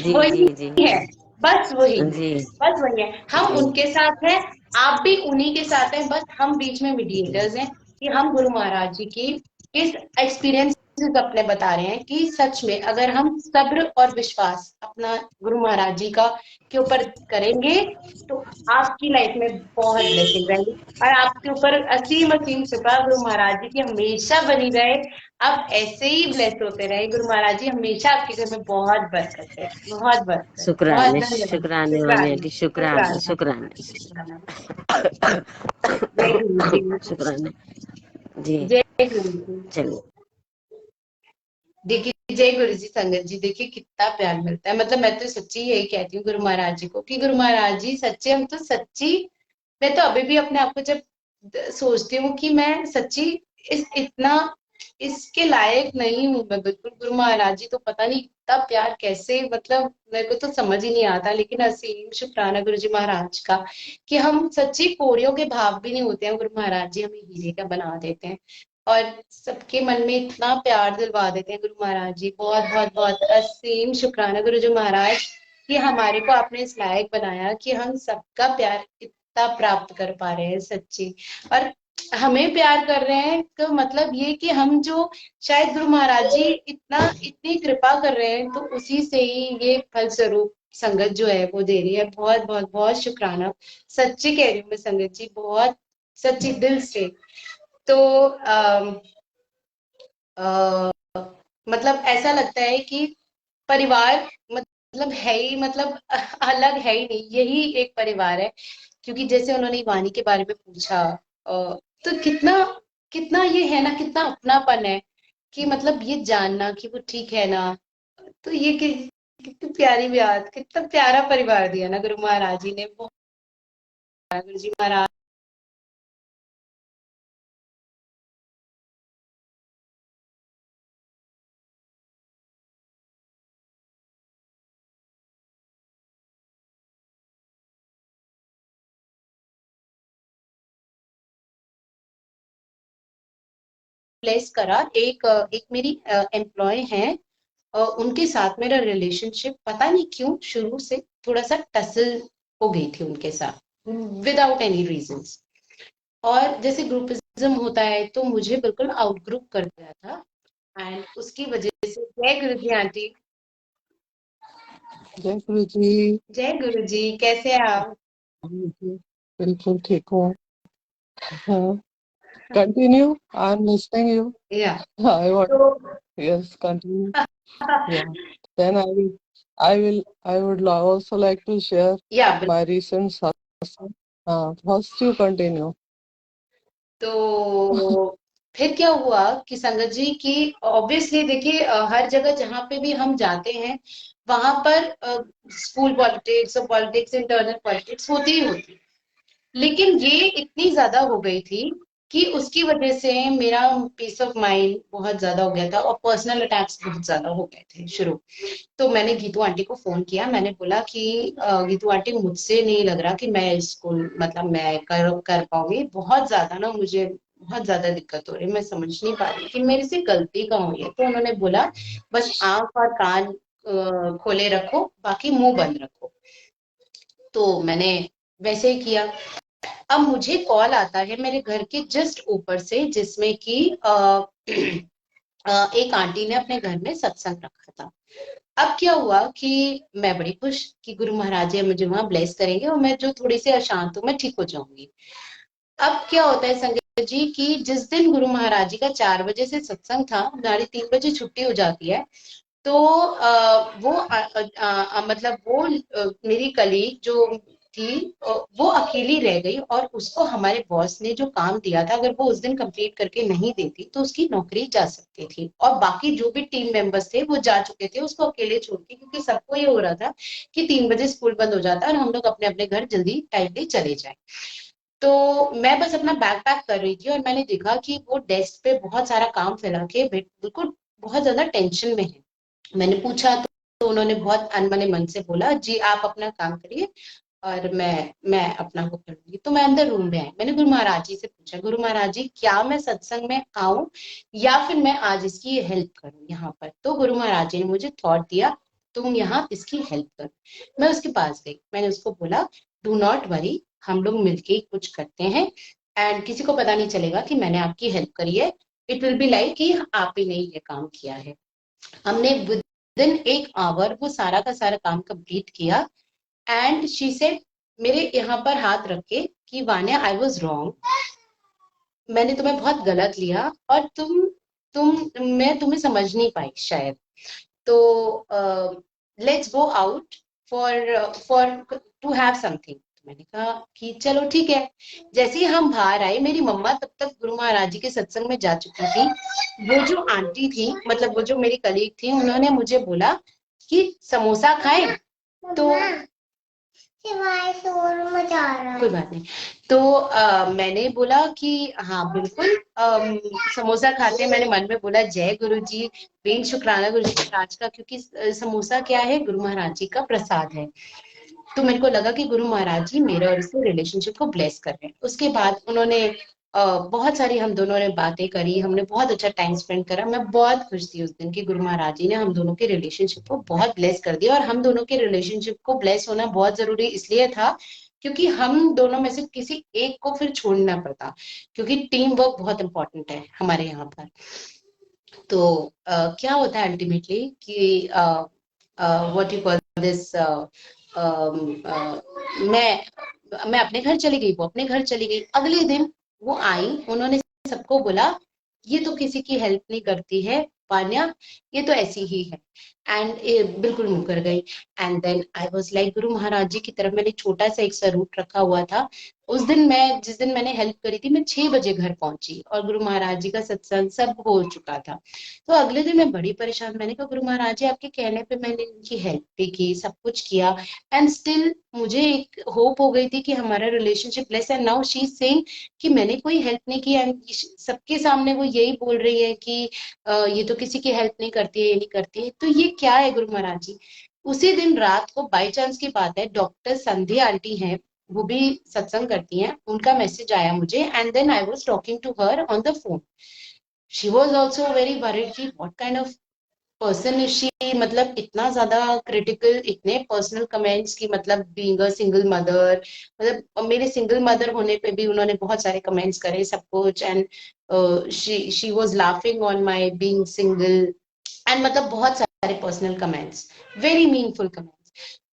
जी वही जी जी है, बस वही है, जी बस वही है। हम जी। उनके साथ हैं, आप भी उन्हीं के साथ हैं, बस हम बीच में मीडिएटर्स हैं कि हम गुरु महाराज जी की इस एक्सपीरियंस अपने बता रहे हैं कि सच में अगर हम सब्र और विश्वास अपना गुरु महाराज जी का के ऊपर करेंगे तो आपकी लाइफ में बहुत ब्लेसिंग रहेंगी। और आपके ऊपर असीम असीम कृपा गुरु महाराज जी की हमेशा बनी रहे। आप ऐसे ही ब्लेस होते रहे, गुरु महाराज जी हमेशा आपके घर में बहुत बरकत है, बहुत बरकत, बहुत शुक्राने धन्यवाद। शुक्राने वाने शुक्राना, आंटी, शुक्राने शुक्राना, शुक्राने। शुक्राना। जय गुरु जी। शुक्राने जी। जय गुरु जी। चलिए। देखिए, जय गुरु जी। संगत जी, देखिए कितना प्यार मिलता है। मतलब मैं तो सच्ची यही कहती हूँ गुरु महाराज जी को कि गुरु महाराज जी सच्चे, हम तो सच्ची। मैं तो अभी भी अपने आप को जब सोचती हूँ कि मैं सच्ची इस इतना इसके लायक नहीं हूँ मैं बिल्कुल। गुरु महाराज जी तो पता नहीं इतना प्यार कैसे, मतलब मेरे को तो समझ ही नहीं आता। लेकिन असीम शुक्राना गुरु जी महाराज का कि हम सच्ची कोड़ियों के भाव भी नहीं होते हैं, गुरु महाराज जी हमें हीरे का बना देते हैं और सबके मन में इतना प्यार दिलवा देते हैं गुरु महाराज जी। बहुत बहुत बहुत असीम शुक्राना गुरु जी महाराज कि हमारे को आपने इस लायक बनाया कि हम सबका प्यार इतना प्राप्त कर पा रहे हैं सच्ची। और हमें प्यार कर रहे हैं तो मतलब ये कि हम जो शायद गुरु महाराज जी इतनी कृपा कर रहे हैं तो उसी से ही ये फल स्वरूप संगत जो है वो दे रही है। बहुत बहुत बहुत शुक्राना, सच्ची कह रही हूँ मैं संगत जी, बहुत सच्ची दिल से। तो अ, मतलब ऐसा लगता है कि परिवार मतलब है ही, मतलब अलग है ही नहीं, यही एक परिवार है। क्योंकि जैसे उन्होंने वाणी के बारे में पूछा, तो कितना कितना ये है ना, कितना अपनापन है कि मतलब ये जानना कि वो ठीक है ना। तो ये कितनी प्यारी बात, कितना प्यारा परिवार दिया ना गुरु महाराज जी ने। बहुत गुरु जी महाराज प्लेस करा। एक मेरी एम्प्लॉय है, उनके साथ मेरा रिलेशनशिप पता नहीं क्यों शुरू से थोड़ा सा टसल हो गई थी उनके साथ, विदाउट एनी रीजंस। और जैसे ग्रुपिज्म होता है तो मुझे बिल्कुल आउट ग्रुप कर दिया था। एंड उसकी वजह से, जय गुरु जी आंटी। जय गुरु जी। जय गुरु जी, कैसे हैं आप? बिल्कुल ठीक हूँ। हाँ, continue, I am listening you. Yeah I want, तो yes continue. Yeah then I would also like to share या my recent satsang. हाँ, first you continue. तो फिर क्या हुआ कि संगत जी की ऑब्वियसली देखिए, हर जगह जहाँ पे भी हम जाते हैं वहां पर स्कूल पॉलिटिक्स और पॉलिटिक्स, इंटरनल पॉलिटिक्स होती ही होती। लेकिन ये इतनी ज्यादा हो गई थी कि उसकी वजह से मेरा पीस ऑफ माइंड बहुत ज्यादा हो गया था और पर्सनल अटैक्स बहुत ज्यादा हो गए थे शुरू। तो मैंने गीतू आंटी को फोन किया, मैंने बोला कि गीतू आंटी मुझसे नहीं लग रहा कि मैं इसको मतलब मैं कर पाऊंगी। बहुत ज्यादा ना मुझे बहुत ज्यादा दिक्कत हो रही है, मैं समझ नहीं पा रही कि मेरे से गलती कहाँ हुई है। तो उन्होंने बोला बस आंख और कान खोले रखो, बाकी मुंह बंद रखो। तो मैंने वैसे ही किया। अब मुझे कॉल आता है मेरे घर के जस्ट ऊपर से, जिसमें कि एक आंटी ने अपने घर में सत्संग रखा था। अब क्या हुआ कि मैं बड़ी खुश कि गुरु महाराज जी मुझे वहां ब्लेस करेंगे और मैं जो थोड़ी सी अशांत हूँ मैं ठीक हो जाऊंगी। अब क्या होता है संजय जी कि जिस दिन गुरु महाराज जी का 4 बजे से सत्संग था, हमारी 3 बजे छुट्टी हो जाती है। तो मतलब वो मेरी कलीग जो थी, वो अकेली रह गई और उसको हमारे बॉस ने जो काम दिया था अगर वो उस दिन कंप्लीट करके नहीं देती तो उसकी नौकरी जा सकती थी। और बाकी जो भी टीम मेंबर्स थे वो जा चुके थे उसको अकेले छोड़ के, क्योंकि सबको ये हो रहा था कि 3 बजे स्कूल बंद हो जाता है और हम लोग अपने अपने घर जल्दी टाइमली चले जाए। तो मैं बस अपना बैग पैक कर रही थी और मैंने देखा कि वो डेस्क पे बहुत सारा काम फैला के बिल्कुल बहुत ज्यादा टेंशन में है। मैंने पूछा तो उन्होंने बहुत अनमने मन से बोला, जी आप अपना काम करिए और मैं अपना वो कर लूंगी। तो मैं अंदर रूम में आई, मैंने गुरु महाराज जी से पूछा, गुरु महाराज जी क्या मैं सत्संग में आऊं या फिर मैं आज इसकी हेल्प करूं यहाँ पर। तो गुरु महाराज जी ने मुझे थॉट दिया, तुम यहाँ इसकी हेल्प करो। मैं उसके पास गई, मैंने उसको बोला डू नॉट वरी, हम लोग मिलके ही कुछ करते हैं एंड किसी को पता नहीं चलेगा कि मैंने आपकी हेल्प करी है। इट विल बी लाइक कि आप ही ने ये काम किया है। हमने विद इन 1 आवर वो सारा का सारा काम कंप्लीट किया एंड शी सेड, मेरे यहाँ पर हाथ रख के कि वान्या आई वॉज रॉन्ग, मैंने तुम्हें बहुत गलत लिया और मैं तुम्हें समझ नहीं पाई शायद, तो let's go out for to have something. मैंने कहा कि चलो ठीक है। जैसे ही हम बाहर आए, मेरी मम्मा तब तक गुरु महाराज जी के सत्संग में जा चुकी थी। वो जो आंटी थी, मतलब वो जो मेरी कलीग थी, उन्होंने मुझे बोला कि समोसा खाएं, तो कोई बात नहीं। तो मैंने बोला कि हाँ बिल्कुल समोसा खाते हैं। मैंने मन में बोला जय गुरु जी, बेन शुक्राना गुरु जी महाराज का, क्योंकि समोसा क्या है, गुरु महाराज जी का प्रसाद है। तो मेरे को लगा कि गुरु महाराज जी मेरे और इसके रिलेशनशिप को ब्लेस कर रहे हैं। उसके बाद उन्होंने बहुत सारी हम दोनों ने बातें करी, हमने बहुत अच्छा टाइम स्पेंड करा। मैं बहुत खुश थी उस दिन कि गुरु महाराज जी ने हम दोनों के रिलेशनशिप को बहुत ब्लेस कर दिया। और हम दोनों के रिलेशनशिप को ब्लेस होना बहुत जरूरी इसलिए था क्योंकि हम दोनों में से किसी एक को फिर छोड़ना पड़ता, क्योंकि टीम वर्क बहुत इंपॉर्टेंट है हमारे यहाँ पर। तो क्या होता है अल्टीमेटली कि व्हाट यू कॉल दिस, मैं अपने घर चली गई, वो अपने घर चली गई। अगले दिन वो आई, उन्होंने सबको बोला ये तो किसी की हेल्प नहीं करती है वान्या, ये तो ऐसी ही है। एंड बिल्कुल मुकर गई। And then I was like Guru Maharaj जी की तरफ मैंने छोटा सा एक स्वरूप रखा हुआ था। उस दिन जिस दिन मैंने हेल्प करी थी, मैं 6 बजे घर पहुंची और गुरु महाराज जी का सत्संग सब हो चुका था। तो अगले दिन मैं बड़ी परेशान, मैंने कहा गुरु महाराज जी आपके कहने पे मैंने इनकी हेल्प भी की, सब कुछ किया एंड स्टिल मुझे एक होप हो गई थी कि हमारा relationship less. And now she is saying कि मैंने कोई हेल्प नहीं की एंड सबके सामने वो यही बोल रही है कि ये तो किसी की हेल्प नहीं करती है, ये नहीं करती है। तो ये क्या है गुरु महाराज जी। उसी दिन रात को बाई चांस की बात है, डॉक्टर संध्या आंटी हैं, वो भी सत्संग करती हैं, उनका मैसेज आया मुझे and then I was talking to her on the phone. She was also very worried कि what kind of person is she, मतलब इतना ज्यादा क्रिटिकल, इतने पर्सनल कमेंट्स की, मतलब बीइंग अ सिंगल मदर, मतलब मेरे सिंगल मदर होने पे भी उन्होंने बहुत सारे कमेंट्स करे सब कुछ। And she was laughing on my being single and मतलब बहुत सारे पर्सनल कमेंट्स, वेरी मीनफुल कमेंट्स।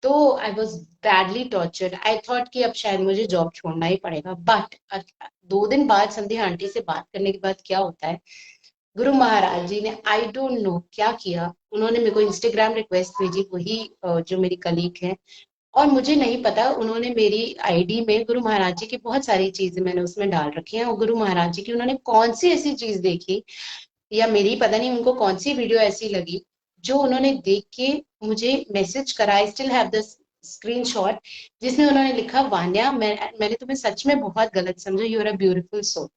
तो I was badly tortured. I thought कि अब शायद मुझे जॉब छोड़ना ही पड़ेगा। बट 2 दिन बाद संध्या आंटी से बात करने के बाद क्या होता है, गुरु महाराज जी ने आई डोंट नो क्या किया, उन्होंने मेरे को इंस्टाग्राम रिक्वेस्ट भेजी, वही जो मेरी कलीग है, और मुझे नहीं पता उन्होंने मेरी आईडी में गुरु महाराज जी की बहुत सारी चीजें मैंने उसमें डाल रखी हैं, और गुरु महाराज जी की उन्होंने कौन सी ऐसी चीज देखी या मेरी पता नहीं उनको कौन सी वीडियो ऐसी लगी जो उन्होंने देख के मुझे मैसेज करा। I still have the screenshot जिसमें उन्होंने लिखा वान्या मैंने तुम्हें सच में बहुत गलत समझा, you are a beautiful soul.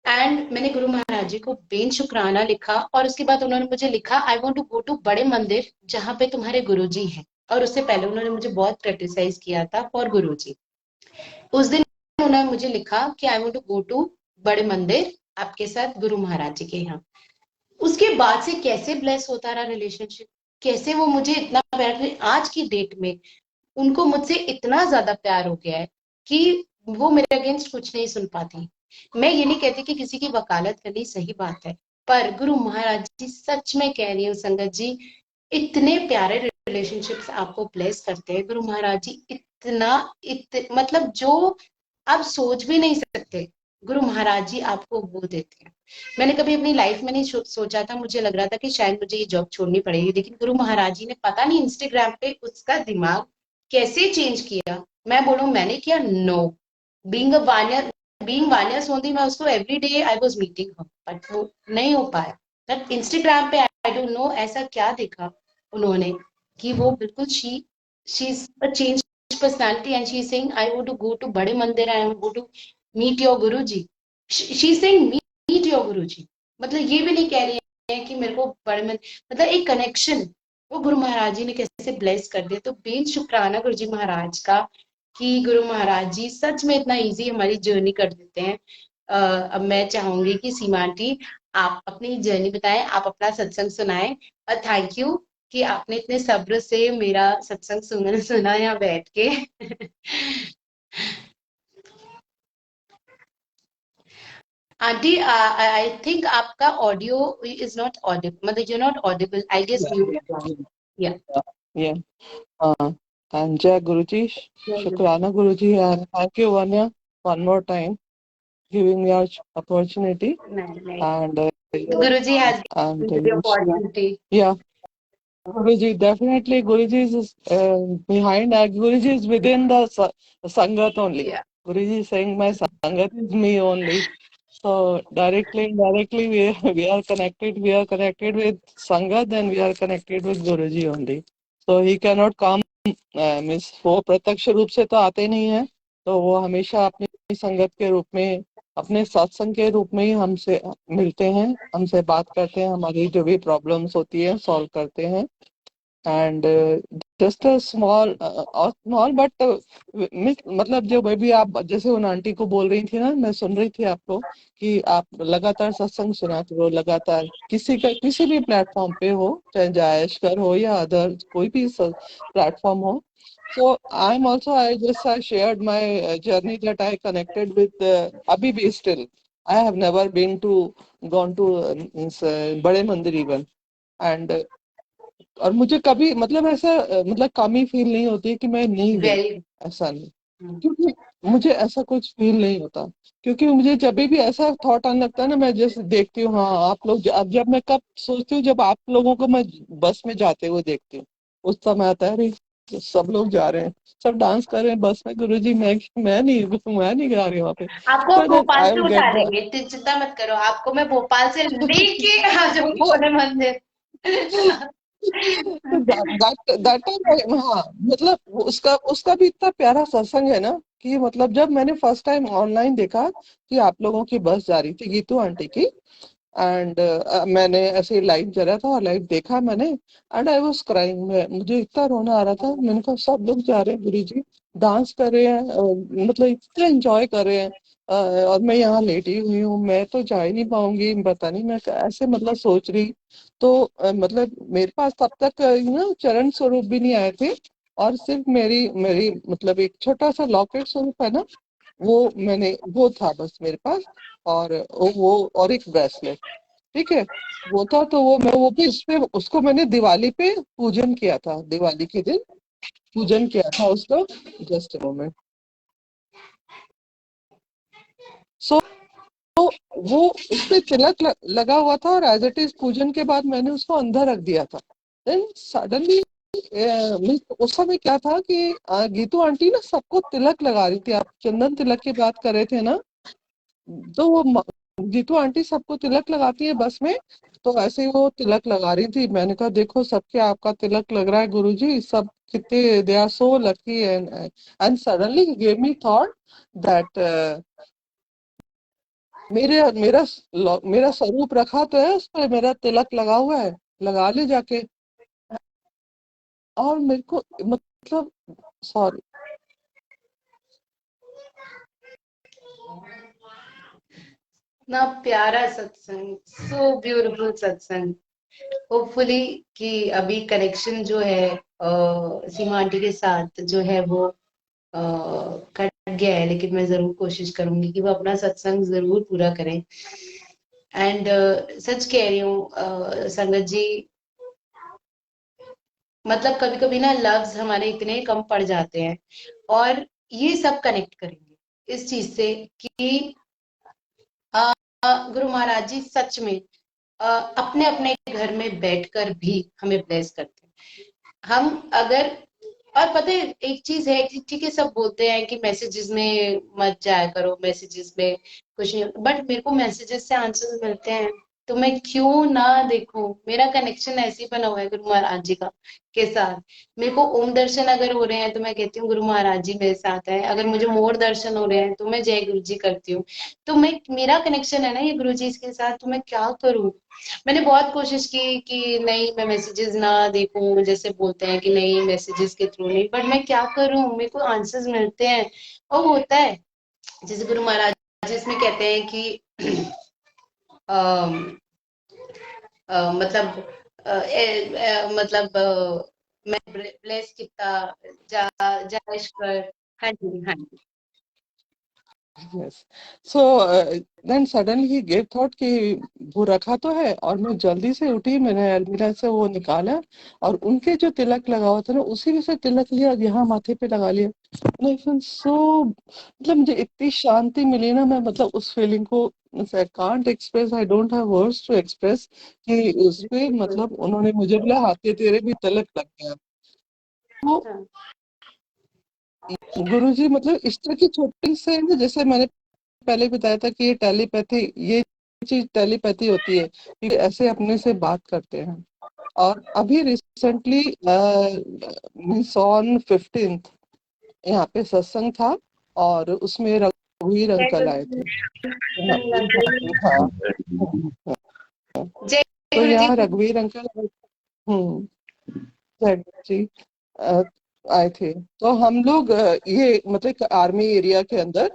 And मैंने गुरु महाराज जी को बेन शुक्राना लिखा और उसके बाद उन्होंने मुझे लिखा I want to go to बड़े मंदिर जहां पे तुम्हारे गुरुजी हैं। और उससे पहले उन्होंने मुझे बहुत क्रिटिसाइज किया था फॉर गुरुजी। उस दिन उन्होंने मुझे लिखा कि I want to go to बड़े मंदिर आपके साथ गुरु महाराज जी के यहाँ। उसके बाद से कैसे ब्लेस होता रहा रिलेशनशिप, कैसे वो मुझे इतना प्यार, आज की डेट में उनको मुझसे इतना ज्यादा प्यार हो गया है कि वो मेरे अगेंस्ट कुछ नहीं सुन पाती। मैं ये नहीं कहती कि किसी की वकालत करनी सही बात है, पर गुरु महाराज जी सच में कह रही हूँ संगत जी, इतने प्यारे रिलेशनशिप्स आपको ब्लेस करते हैं गुरु महाराज जी। मतलब जो आप सोच भी नहीं सकते, गुरु महाराज जी आपको वो देते हैं। मैंने कभी अपनी लाइफ में नहीं सोचा था, मुझे लग रहा था कि शायद मुझे ये जॉब छोड़नी पड़ेगी, लेकिन गुरु महाराज जी ने पता नहीं इंस्टाग्राम पे उसका दिमाग कैसे चेंज किया। मैं बोलूं मैंने किया, no, being a Vanier, being Vanier Sondhi, मैं उसको every day I was meeting her, but वो नहीं हो पाया। बट इंस्टाग्राम पे आई डोंट नो ऐसा क्या देखा उन्होंने कि वो बिल्कुल she is a change personality and she is saying I want to go to बड़े मंदिर, I want go to meet your Guruji. She is saying meet your Guruji, मतलब ये भी नहीं कह रही है कि मेरे को बड़े मंदिर, मतलब एक कनेक्शन, वो गुरु महाराज जी ने कैसे ब्लेस कर दिया। तो बेन शुक्राना गुरु जी महाराज का कि गुरु महाराज जी सच में इतना इजी हमारी जर्नी कर देते हैं। अब मैं चाहूंगी कि सीमा आंटी आप अपनी जर्नी बताएं, आप अपना सत्संग सुनाएं। और थैंक यू कि आपने इतने सब्र से मेरा सत्संग सुना यहाँ बैठ के। आंटी आई थिंक आपका ऑडियो इज नॉट ऑडिबल, मतलब you not audible, I guess Yeah, mute. yeah, yeah yeah. And Jai Guruji, Shukrana Guruji, and thank you, Vanya, one more time, giving me an opportunity. नहीं नहीं, And Guru ji has and the opportunity. yeah, Guruji, definitely Guruji is behind, Guruji is within the Sangat only. या Guruji is saying my Sangat is me only. So directly, indirectly, we are connected. We are connected with Sangat, and we are connected with Guruji only. So he cannot come. Means वो प्रत्यक्ष रूप से तो आते नहीं है, तो वो हमेशा अपनी संगत के रूप में, अपने सत्संग के रूप में ही हमसे मिलते हैं, हमसे बात करते हैं, हमारी जो भी प्रॉब्लम्स होती है सॉल्व करते हैं। And just a small small but मतलब जो बेबी आप जैसे उन आंटी को बोल रही थी ना, मैं सुन रही थी आपको कि आप लगातार सत्संग सुना करो, लगातार किसी भी प्लेटफॉर्म पे हो, चाहे जायशकर हो या अदर कोई भी प्लेटफॉर्म हो। So I'm also, I shared my journey that I connected with Abhi still. I have never gone to बड़े मंदिर even. And और मुझे कभी मतलब ऐसा मतलब कमी फील नहीं होती है कि मैं नहीं गई, वेरी। ऐसा नहीं, क्योंकि मुझे ऐसा कुछ फील नहीं होता। क्योंकि मुझे जब भी ऐसा थॉट आने लगता है ना, मैं जैसे देखती हूँ, हाँ आप लोग अब जब मैं कब सोचती हूँ, जब आप लोगों को मैं बस में जाते हुए देखती हूँ, उस समय आता है अरे सब लोग जा रहे हैं, सब डांस कर रहे हैं बस में, गुरुजी मैं नहीं गा रही वहाँ पे। आपको तो देन भोपाल आई से विल उठा गेट द देंगे, चिंता मत करो, आपको मैं भोपाल से लेके आ जाऊंगी बड़े मंदिर। दैट टाइम, हाँ मतलब उसका उसका भी इतना प्यारा सत्संग है ना, कि मतलब जब मैंने फर्स्ट टाइम ऑनलाइन देखा कि आप लोगों की बस जा रही थी गीतू आंटी की, एंड मैंने ऐसे लाइव चला था और लाइव देखा मैंने, एंड आई वाज क्राइंग, मुझे इतना रोना आ रहा था। मैंने कहा सब लोग जा रहे हैं गुरुजी, डांस कर रहे हैं, मतलब इतना एंजॉय कर रहे हैं, और मैं यहाँ लेटी हुई हूँ, मैं तो जा ही नहीं पाऊंगी, पता नहीं मैं ऐसे मतलब सोच रही। तो मतलब मेरे पास तब तक चरण स्वरूप भी नहीं आए थे, और सिर्फ मेरी मेरी मतलब एक छोटा सा लॉकेट स्वरूप है ना, वो था बस मेरे पास, और वो और एक ब्रेसलेट, ठीक है, वो था। तो वो भी इस पे उसको मैंने दिवाली पे पूजन किया था, दिवाली के दिन पूजन किया था उसका। Just a moment. सो वो उस पे तिलक लगा हुआ था, और एज इट इज पूजन के बाद मैंने उसको अंदर रख दिया था। देन सडनली उस समय क्या था कि गीतू आंटी ना सबको तिलक लगा रही थी, आप चंदन तिलक की बात कर रहे थे ना, तो वो जीतू आंटी सबको तिलक लगाती है बस में, तो ऐसे ही वो तिलक लगा रही थी। मैंने कहा देखो सबके आपका तिलक लग रहा है गुरुजी, सब कितने they are so lucky. And suddenly give me thought that मेरा स्वरूप रखा तो है, उस पर मेरा तिलक लगा हुआ है, लगा ले जाके। और मेरे को मतलब सॉरी, ना प्यारा सत्संग, सो ब्यूटीफुल सत्संग। होपफुली कि अभी कनेक्शन जो है सीमा आंटी के साथ जो है वो कट गया है, लेकिन मैं जरूर कोशिश करूंगी कि वो अपना सत्संग जरूर पूरा करें। एंड सच कह रही हूँ संगत जी, मतलब कभी कभी ना लफ्ज हमारे इतने कम पड़ जाते हैं, और ये सब कनेक्ट करेंगे इस चीज से कि गुरु महाराज जी सच में अपने अपने घर में बैठकर भी हमें ब्लेस करते हैं। हम अगर, और पता है एक चीज है कि ठीक है सब बोलते हैं कि मैसेजेस में मत जाया करो, मैसेजेस में कुछ नहीं, बट मेरे को मैसेजेस से आंसर्स मिलते हैं। तो मैं क्यों ना देखूं। मेरा कनेक्शन ऐसे ही बना हुआ है गुरु महाराज जी का के साथ। मेरे को ओम दर्शन अगर हो रहे हैं तो मैं कहती हूँ गुरु महाराज जी मेरे साथ है, अगर मुझे मोर दर्शन हो रहे हैं तो मैं जय गुरु जी करती हूँ। तो मैं मेरा कनेक्शन है ना ये गुरु जी के साथ, तो मैं क्या करूं। मैंने बहुत कोशिश की कि नहीं मैं मैसेजेस ना देखूं, जैसे बोलते हैं कि नहीं मैसेजेस के थ्रू नहीं, बट मैं क्या करूं, मेरे को आंसर्स मिलते हैं। और होता है जैसे गुरु महाराज जी इसमें कहते हैं कि अम, मतलब मतलब मैं ब्लेस किता जा जा ईश्वर। हाँ जी हाँ जी। Yes. So then suddenly he gave thought कि वो रखा तो है, और मैं जल्दी से उठी, मैंने अलमीरा से वो निकाला और उनके जो तिलक लगा हुआ था ना उसी में से तिलक लिया और यहाँ माथे पे लगा लिया। आई फील सो, मतलब मुझे इतनी शांति मिली ना, मैं मतलब उस फीलिंग को I can't express, I don't have words to express कि उस पे मतलब उन्होंने मुझे बोला हाथे तेरे भी तिलक लग गया। तो हाँ, गुरुजी मतलब इस तरह की छोटी से ना, जैसे मैंने पहले बताया था कि ये टेलीपैथी, ये चीज टेलीपैथी होती है कि ऐसे अपने से बात करते हैं। और अभी रिसेंटली मीन्स ऑन 15th यहाँ पे सत्संग था और उसमें रघुवीर जय अंकल आए थे। गुरु हाँ, हाँ, जय तो गुरु जी। यहाँ रघुवीर अंकल, जय जी, अ, आए थे। तो हम लोग ये मतलब आर्मी एरिया के अंदर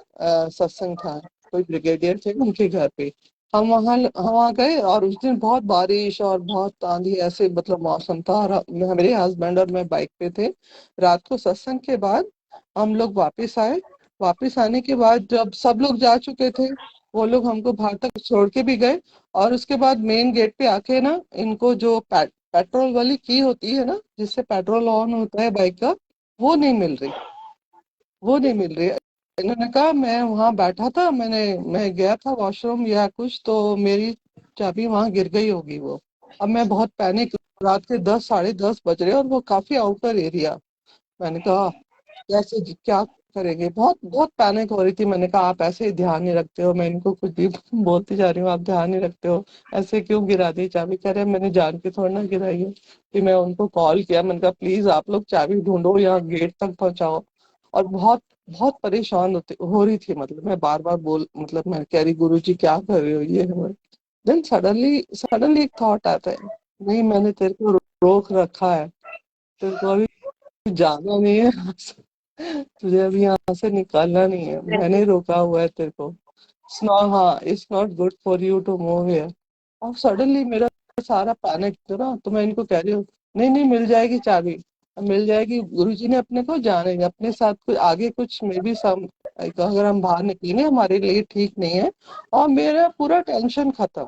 सत्संग था, कोई ब्रिगेडियर थे उनके घर पे। हम वहाँ गए और उस दिन बहुत बारिश और बहुत आंधी, ऐसे मतलब मौसम था, और मेरे हस्बैंड और मैं बाइक पे थे। रात को सत्संग के बाद हम लोग वापस आए। वापस आने के बाद जब सब लोग जा चुके थे, वो लोग हमको बाहर तक छोड़ के भी गए। और उसके बाद मेन गेट पे आके ना, इनको जो पेट्रोल वाली की होती है ना, जिससे पेट्रोल ऑन होता है बाइक का, वो नहीं मिल रही, वो नहीं मिल रही। इन्होंने कहा, मैं वहां बैठा था, मैं गया था वॉशरूम या कुछ, तो मेरी चाबी वहां गिर गई होगी वो। अब मैं बहुत पैनिक, रात के 10 साढ़े 10 बज रहे और वो काफी आउटर एरिया। मैंने कहा कैसे क्या करेंगे, बहुत बहुत पैनिक हो रही थी। मैंने कहा आप ऐसे ही ध्यान नहीं रखते हो, मैं इनको कुछ भी बोलती जा रही हूँ, आप ध्यान नहीं रखते हो, ऐसे क्यों गिरा दी चाबी। कह रहे मैंने जान के थोड़ा ना गिराई है। फिर मैं उनको कॉल किया, मैंने कहा प्लीज आप लोग चाबी ढूंढो या गेट तक पहुंचाओ। और बहुत बहुत परेशान हो रही थी, मतलब मैं बार बार मतलब मैं कह रही गुरु जी क्या कर रहे हो ये है। देन सडनली सडनली एक थॉट आता है, नहीं मैंने तेरे को रोक रखा है, तेरे को अभी जाना नहीं है, तुझे अभी यहाँ से निकालना नहीं है, मैंने रोका हुआ है तेरे को। हाँ, it's not good for you to move here. और सडनली मेरा सारा पैनिक था ना, तो मैं इनको कह रही हूँ नहीं नहीं मिल जाएगी चाबी, मिल जाएगी। गुरुजी ने अपने को जाने अपने साथ कुछ आगे कुछ मे बी सम, अगर हम बाहर निकलेंगे हमारे लिए ठीक नहीं है। और मेरा पूरा टेंशन खत्म,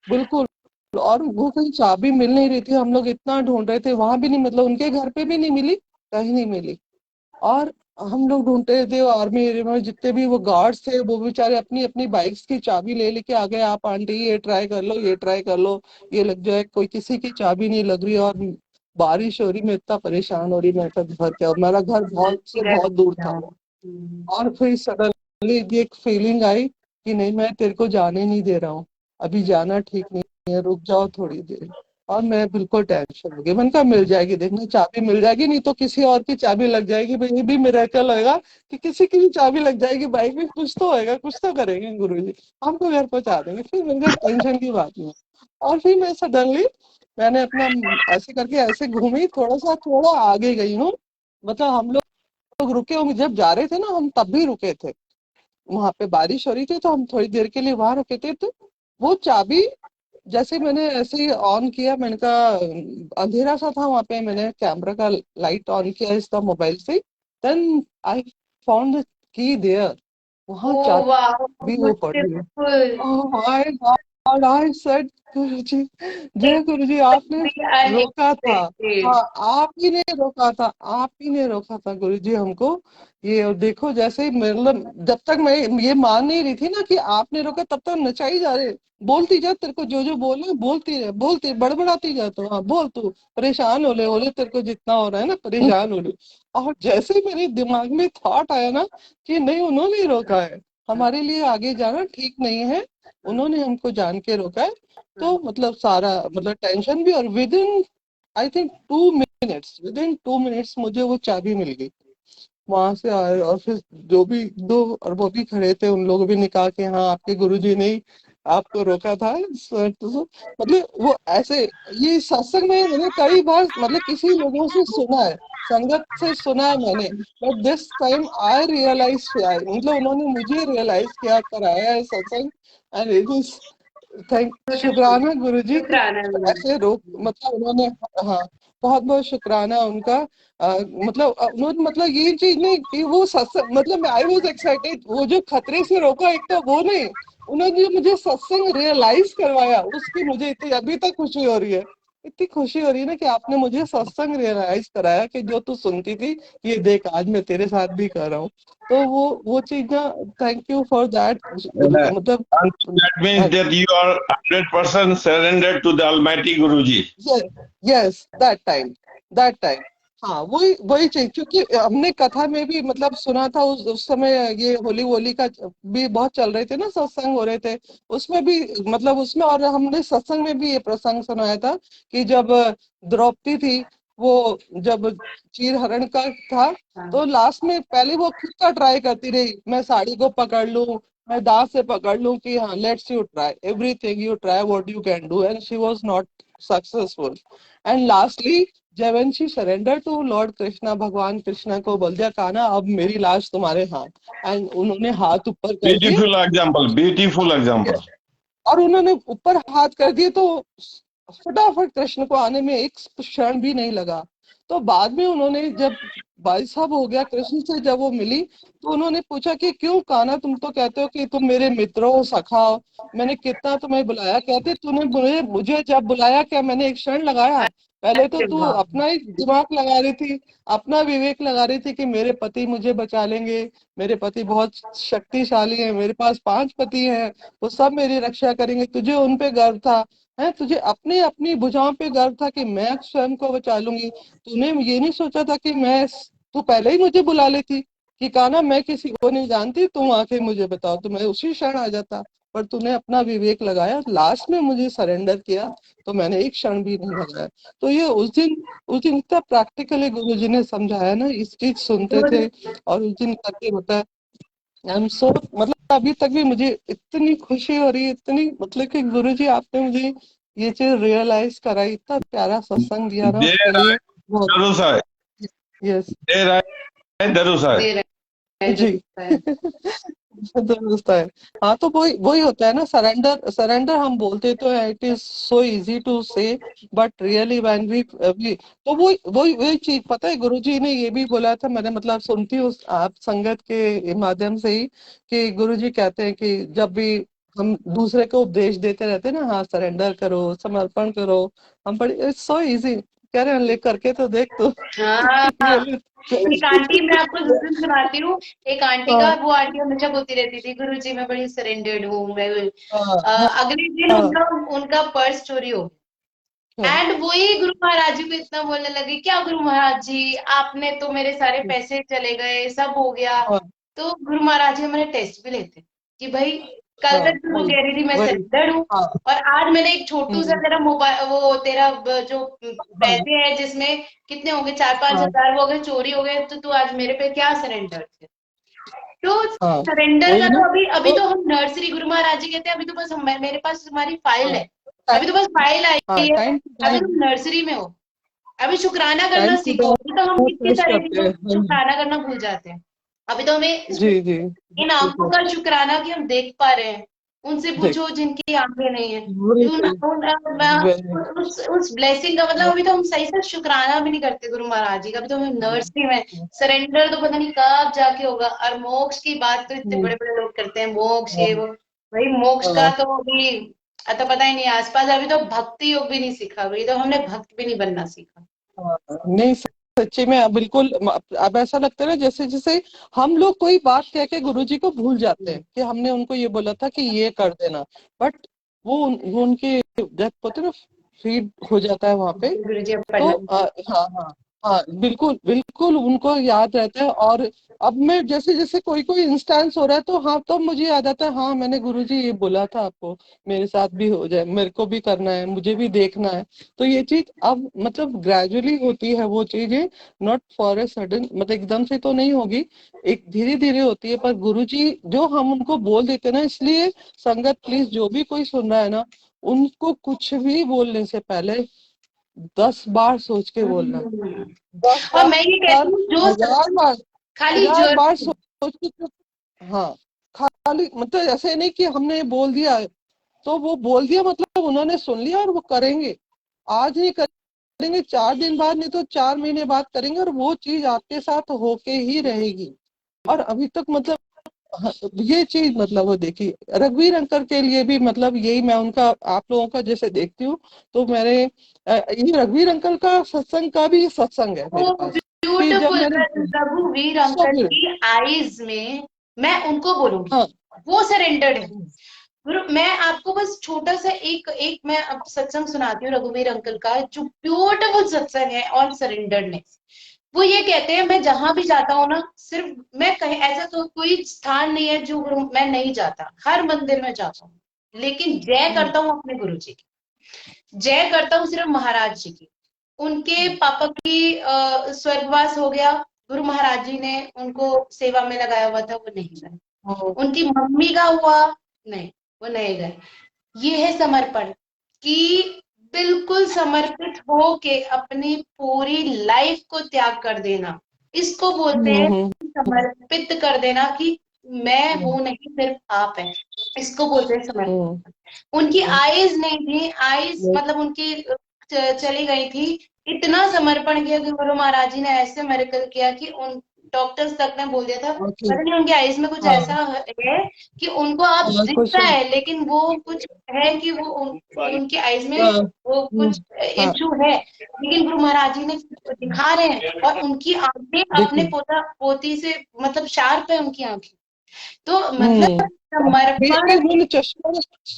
बिल्कुल। और वो कहीं चाबी मिल नहीं रही थी, हम लोग इतना ढूंढ रहे थे, वहां भी नहीं, मतलब उनके घर पे भी नहीं मिली, कहीं नहीं मिली। और हम लोग ढूंढते थे आर्मी एरिया में, जितने भी वो गार्ड्स थे वो बेचारे अपनी अपनी बाइक्स की चाबी ले लेके आ गए, आप आंटी ये ट्राई कर लो, ये ट्राई कर लो, ये लग जाए, कोई किसी की चाबी नहीं लग रही। और बारिश हो रही, मैं इतना परेशान हो रही, मैं घर क्या, मेरा घर बहुत से बहुत दूर था। और फिर सडनली एक फीलिंग आई कि नहीं मैं तेरे को जाने नहीं दे रहा हूँ, अभी जाना ठीक नहीं है, रुक जाओ थोड़ी देर। और मैं बिल्कुल टेंशन हो गई, मैंने कहा मिल जाएगी, देखना चाबी मिल जाएगी, नहीं तो किसी और की चाबी लग जाएगी। भाई ये भी मिरेकल होएगा कि किसी की भी चाबी लग जाएगी बाइक में, कुछ तो होएगा, कुछ तो करेंगे गुरुजी, हमको घर पहुंचा देंगे। फिर मैंने कहा टेंशन की बात नहीं। और फिर मैं सडनली मैंने अपना ऐसे करके ऐसे घूमी, थोड़ा सा थोड़ा आगे गई हूँ। मतलब हम लोग रुके होंगे जब जा रहे थे ना, हम तब भी रुके थे, वहां पे बारिश हो रही थी तो हम थोड़ी देर के लिए वहां रुके थे। तो वो चाबी जैसे मैंने ऐसे ही ऑन किया, मैंने कहा अंधेरा सा था वहां पे, मैंने कैमरा का लाइट ऑन किया इसका मोबाइल से, then I found the key there, वहां ओ वाह, चाबी वो पड़ी है। Beautiful. Oh my God, I said Guruji, जय गुरुजी, आपने रोका था। अनएक्सपेक्टेड। हाँ, आप ही ने रोका था, आप ही ने रोका था गुरुजी हमको। ये और देखो जैसे मतलब जब तक मैं ये मान नहीं रही थी ना कि आपने रोका, तब तक नचाई जा रहे, बोलती जा, तेरे को जो जो बोलना है बोलती रहे, बोलती बड़बड़ाती जा, तो हाँ बोल, तू परेशान हो ले तेरे को जितना हो रहा है ना परेशान हो ले। और जैसे मेरे दिमाग में थॉट आया ना कि नहीं उन्होंने ही रोका है, हमारे लिए आगे जाना ठीक नहीं है, उन्होंने हमको जान के रोका है। तो मतलब सारा मतलब टेंशन भी, और with in I think 2 minutes, with in 2 minutes मुझे वो चाबी मिल गई। वहां से आए और फिर जो भी दो और वो भी खड़े थे, उन लोगों भी ने कहा कि हाँ आपके गुरुजी ने ही आपको रोका था। मतलब वो ऐसे, ये सत्संग में मैंने कई बार मतलब किसी लोगों से सुना है, संगत से सुना है मैंने, but this time I realise, मतलब उन्होंने मुझे रियलाइज किया, कराया है सत्संग। एंड इट इज थैंक, शुक्राना गुरुजी कि शुक्राना गुरुजी। ऐसे रोक, मतलब उन्होंने, हाँ बहुत बहुत शुक्राना उनका। मतलब उन्होंने मतलब ये चीज नहीं कि वो सत्संग, मतलब आई वाज एक्साइटेड, वो जो खतरे से रोका एक तो वो नहीं, उन्होंने जो मुझे सत्संग रियलाइज करवाया उसकी मुझे इतनी अभी तक खुशी हो रही है। इतनी खुशी हो रही है ना कि आपने मुझे सत्संग रियलाइज कराया कि जो तू सुनती थी, ये देख आज मैं तेरे साथ भी कर रहा हूँ। तो वो चीज ना, थैंक यू फॉर दैट। मतलब And that means that you are 100% surrendered to the Almighty Guruji. Yes, that time, हाँ वही वही चीज, क्योंकि हमने कथा में भी मतलब सुना था उस समय ये होली वोली का भी बहुत चल रहे थे ना, सत्संग हो रहे थे उसमें भी, मतलब उसमें, और हमने सत्संग में भी ये प्रसंग सुनाया था कि जब द्रौपदी थी, वो जब चीर हरण का था, तो लास्ट में पहले वो खुद का ट्राई करती रही, मैं साड़ी को पकड़ लूं, मैं दांत से पकड़ लूं, कि हाँ let's you try everything, you try what you can do, and she was not successful. And lastly जब when she surrendered to Lord Krishna, भगवान कृष्णा को बोल दिया कान्हा अब मेरी लाश तुम्हारे हाथ, एंड उन्होंने हाथ ऊपर कर दिए। Beautiful example, beautiful example. और उन्होंने ऊपर हाथ कर दिए तो फटाफट कृष्ण को आने में एक क्षण भी नहीं लगा। तो बाद में उन्होंने जब भाई साहब हो गया कृष्ण से, जब वो मिली तो उन्होंने पूछा कि क्यों कान्हा, तुम तो कहते हो कि तुम मेरे मित्र हो, सखा हो, मैंने कितना तुम्हें बुलाया, कहते तूने मुझे जब बुलाया क्या मैंने एक क्षण लगाया? पहले तो अरे तू वाह। अपना ही दिमाग लगा रही थी, अपना विवेक लगा रही थी कि मेरे पति मुझे बचा लेंगे, मेरे पति बहुत शक्तिशाली हैं, मेरे पास 5 पति हैं, वो सब मेरी रक्षा करेंगे, तुझे उन पे गर्व था, है तुझे अपनी अपनी भुजाओं पे गर्व था कि मैं स्वयं को बचा लूंगी। तूने ये नहीं सोचा था कि मैं, तू पहले ही मुझे बुला लेती कि कान्हा मैं किसी को नहीं जानती, तुम आके मुझे बताओ, तो मैं उसी क्षण आ जाता। पर तूने अपना विवेक लगाया, लास्ट में मुझे सरेंडर किया, तो मैंने एक क्षण भी नहीं लगाया। तो ये उस दिन इतना प्रैक्टिकली गुरुजी ने समझाया ना, इस चीज सुनते थे और उस दिन करके होता है। आई एम सो, मतलब अभी तक भी मुझे इतनी खुशी हो रही है, इतनी, मतलब कि गुरुजी आपने मुझे ये चीज रियलाइज कराई, इतना प्यारा सत्संग दिया ना There उसके लिए बहुत। Darusai, yes there Darusai. दे रहा है, जी दे रहा है। दुरुस्त है। हाँ तो वही वही होता है ना, सरेंडर, सरेंडर हम बोलते तो है, it is so easy to say, but really when we तो वही वही चीज पता है, गुरुजी ने ये भी बोला था, मैंने मतलब सुनती हूँ आप संगत के माध्यम से ही, कि गुरुजी कहते हैं कि जब भी हम दूसरे को उपदेश देते रहते हैं ना, हाँ सरेंडर करो, समर्पण करो, हम बड़ी, इट्स सो इजी, कह रहे हैं ले करके तो देख तू हाँ, रियली। एक आंटी, मैं आपको जिस सुनाती हूँ, एक आंटी का, हाँ वो आंटी हमेशा बोलती रहती थी गुरुजी मैं बड़ी सरेंडर्ड हूँ, मैं हाँ हाँ अगले दिन हाँ उनका उनका पर्स चोरी हो, हाँ एंड वही गुरु महाराज जी को इतना बोलने लगे, क्या गुरु महाराज जी आपने तो मेरे सारे पैसे चले गए, सब हो गया। हाँ तो गुरु महाराज जी हमारे टेस्ट भी लेते कि भाई कल हाँ तक तू वही कह रही थी मैं वही सरेंडर्ड हूँ, हाँ और आज मैंने एक छोटू सा हम्म, तेरा मोबाइल, वो तेरा जो हाँ पैसे है जिसमें कितने हो गए, 4-5 हाँ हजार वो अगर चोरी हो गए, तो तू आज मेरे पे क्या सरेंडर थे? तो हाँ सरेंडर वही का ना, तो अभी अभी तो तो हम नर्सरी, गुरु महाराज जी कहते हैं अभी तो बस मेरे पास तुम्हारी फाइल हाँ है, अभी तो बस फाइल आई हाँ है, टाइम टू अभी टाइम, तुम नर्सरी में हो, अभी शुक्राना करना टाइम टू सीखो। टाइम अभी तो हम कितनी टेस्ट सारी करते चीजों हैं, को हाँ जी शुक्राना करना भूल जाते हैं। अभी तो हमें जी जी इन बिल्कुल आंखों का शुक्राना कि हम देख पा रहे हैं, उनसे देख, पूछो जिनकी आंखें नहीं है, वही उन, चीज, वही, उस ब्लेसिंग का मतलब अभी तो हम सही से शुक्राना भी नहीं करते गुरु महाराज जी का। अभी तो हम नर्सरी में, सरेंडर तो पता नहीं कब जाके होगा। और मोक्ष की बात तो इतने बड़े बड़े लोग करते हैं, मोक्ष ये वो, भाई मोक्ष का हाँ तो अभी तो पता ही नहीं आसपास। अभी तो भक्ति योग भी नहीं सीखा, अभी तो हमने भक्त भी नहीं बनना सीखा। हाँ, नहीं सच्ची में, अब बिल्कुल अब ऐसा लगता है ना जैसे जैसे हम लोग कोई बात कह के गुरुजी को भूल जाते हैं कि हमने उनको ये बोला था कि ये कर देना, बट वो उनके जब होते ना फीड हो जाता है वहां पे। गुरु जी अब तो पढ़ना। हाँ हाँ हाँ, बिल्कुल बिल्कुल उनको याद रहता है। और अब मैं जैसे जैसे कोई कोई इंस्टेंस हो रहा है तो हाँ, तब मुझे याद आता है, हाँ मैंने गुरुजी ये बोला था आपको, मेरे साथ भी हो जाए, मेरे को भी करना है, मुझे भी देखना है। तो ये चीज अब मतलब ग्रेजुअली होती है वो चीजें, नॉट फॉर ए सडन, मतलब एकदम से तो नहीं होगी, एक धीरे धीरे होती है। पर गुरुजी जो हम उनको बोल देते हैं ना, इसलिए संगत प्लीज जो भी कोई सुन रहा है ना, उनको कुछ भी बोलने से पहले 10 बार सोच के बोलना। हम्म। 10 और मैं ये कहती बार, हूँ जो 1000 बार, खाली 1000 बार जो सोच के। हाँ, खाली मतलब ऐसे नहीं कि हमने बोल दिया तो वो बोल दिया मतलब उन्होंने सुन लिया और वो करेंगे। आज नहीं करेंगे, 4 दिन बाद, नहीं तो 4 महीने बाद करेंगे, और वो चीज आपके साथ होके ही रहेगी। और अभी तक मतलब हाँ, ये चीज मतलब वो देखी रघुवीर अंकल के लिए भी, मतलब यही मैं उनका आप लोगों का जैसे देखती हूँ, तो मैंने ये रघुवीर अंकल का सत्संग का भी सत्संग है मेरे पास, कि जब ब्यूटीफुल मैंने रघुवीर सो अंकल beautiful, की आईज में मैं उनको बोलूंगी, हाँ वो सरेंडर्ड है। मैं आपको बस छोटा सा एक एक मैं अब सत्संग सुनाती हूँ रघुवीर अंकल का, जो ब्यूटीफुल सत्संग है ऑन सरेंडरनेस। वो ये कहते हैं, मैं जहां भी जाता हूँ ना, सिर्फ मैं कहीं ऐसा तो कोई स्थान नहीं है जो मैं नहीं जाता, हर मंदिर में जाता हूँ, लेकिन जय करता हूँ अपने गुरु जी की, जय करता हूँ सिर्फ महाराज जी की। उनके पापा की स्वर्गवास हो गया, गुरु महाराज जी ने उनको सेवा में लगाया हुआ था, वो नहीं गए। उनकी मम्मी का हुआ, नहीं, वो नहीं गए। ये है समर्पण, कि बिल्कुल समर्पित हो के अपनी पूरी लाइफ को त्याग कर देना, इसको बोलते हैं समर्पित कर देना, कि मैं हूं नहीं, सिर्फ आप हैं, इसको बोलते हैं समर्पण। उनकी आईज नहीं थी, आईज मतलब उनकी चली गई थी। इतना समर्पण किया कि गुरु महाराज जी ने ऐसे मेरेकल किया कि उन डॉक्टर्स तक ने बोल दिया था, पता नहीं उनकी आईज में कुछ ऐसा है कि उनको आप दिख कुछ रहा है, लेकिन वो कुछ है कि वो उनकी आईज में वो कुछ हाँ इशू है, लेकिन गुरु महाराज जी ने दिखा रहे हैं, और उनकी आंखें अपने देखिए पोता पोती से मतलब शार्प है उनकी आंखें। तो मतलब समर्पण। उन्होंने चश्मा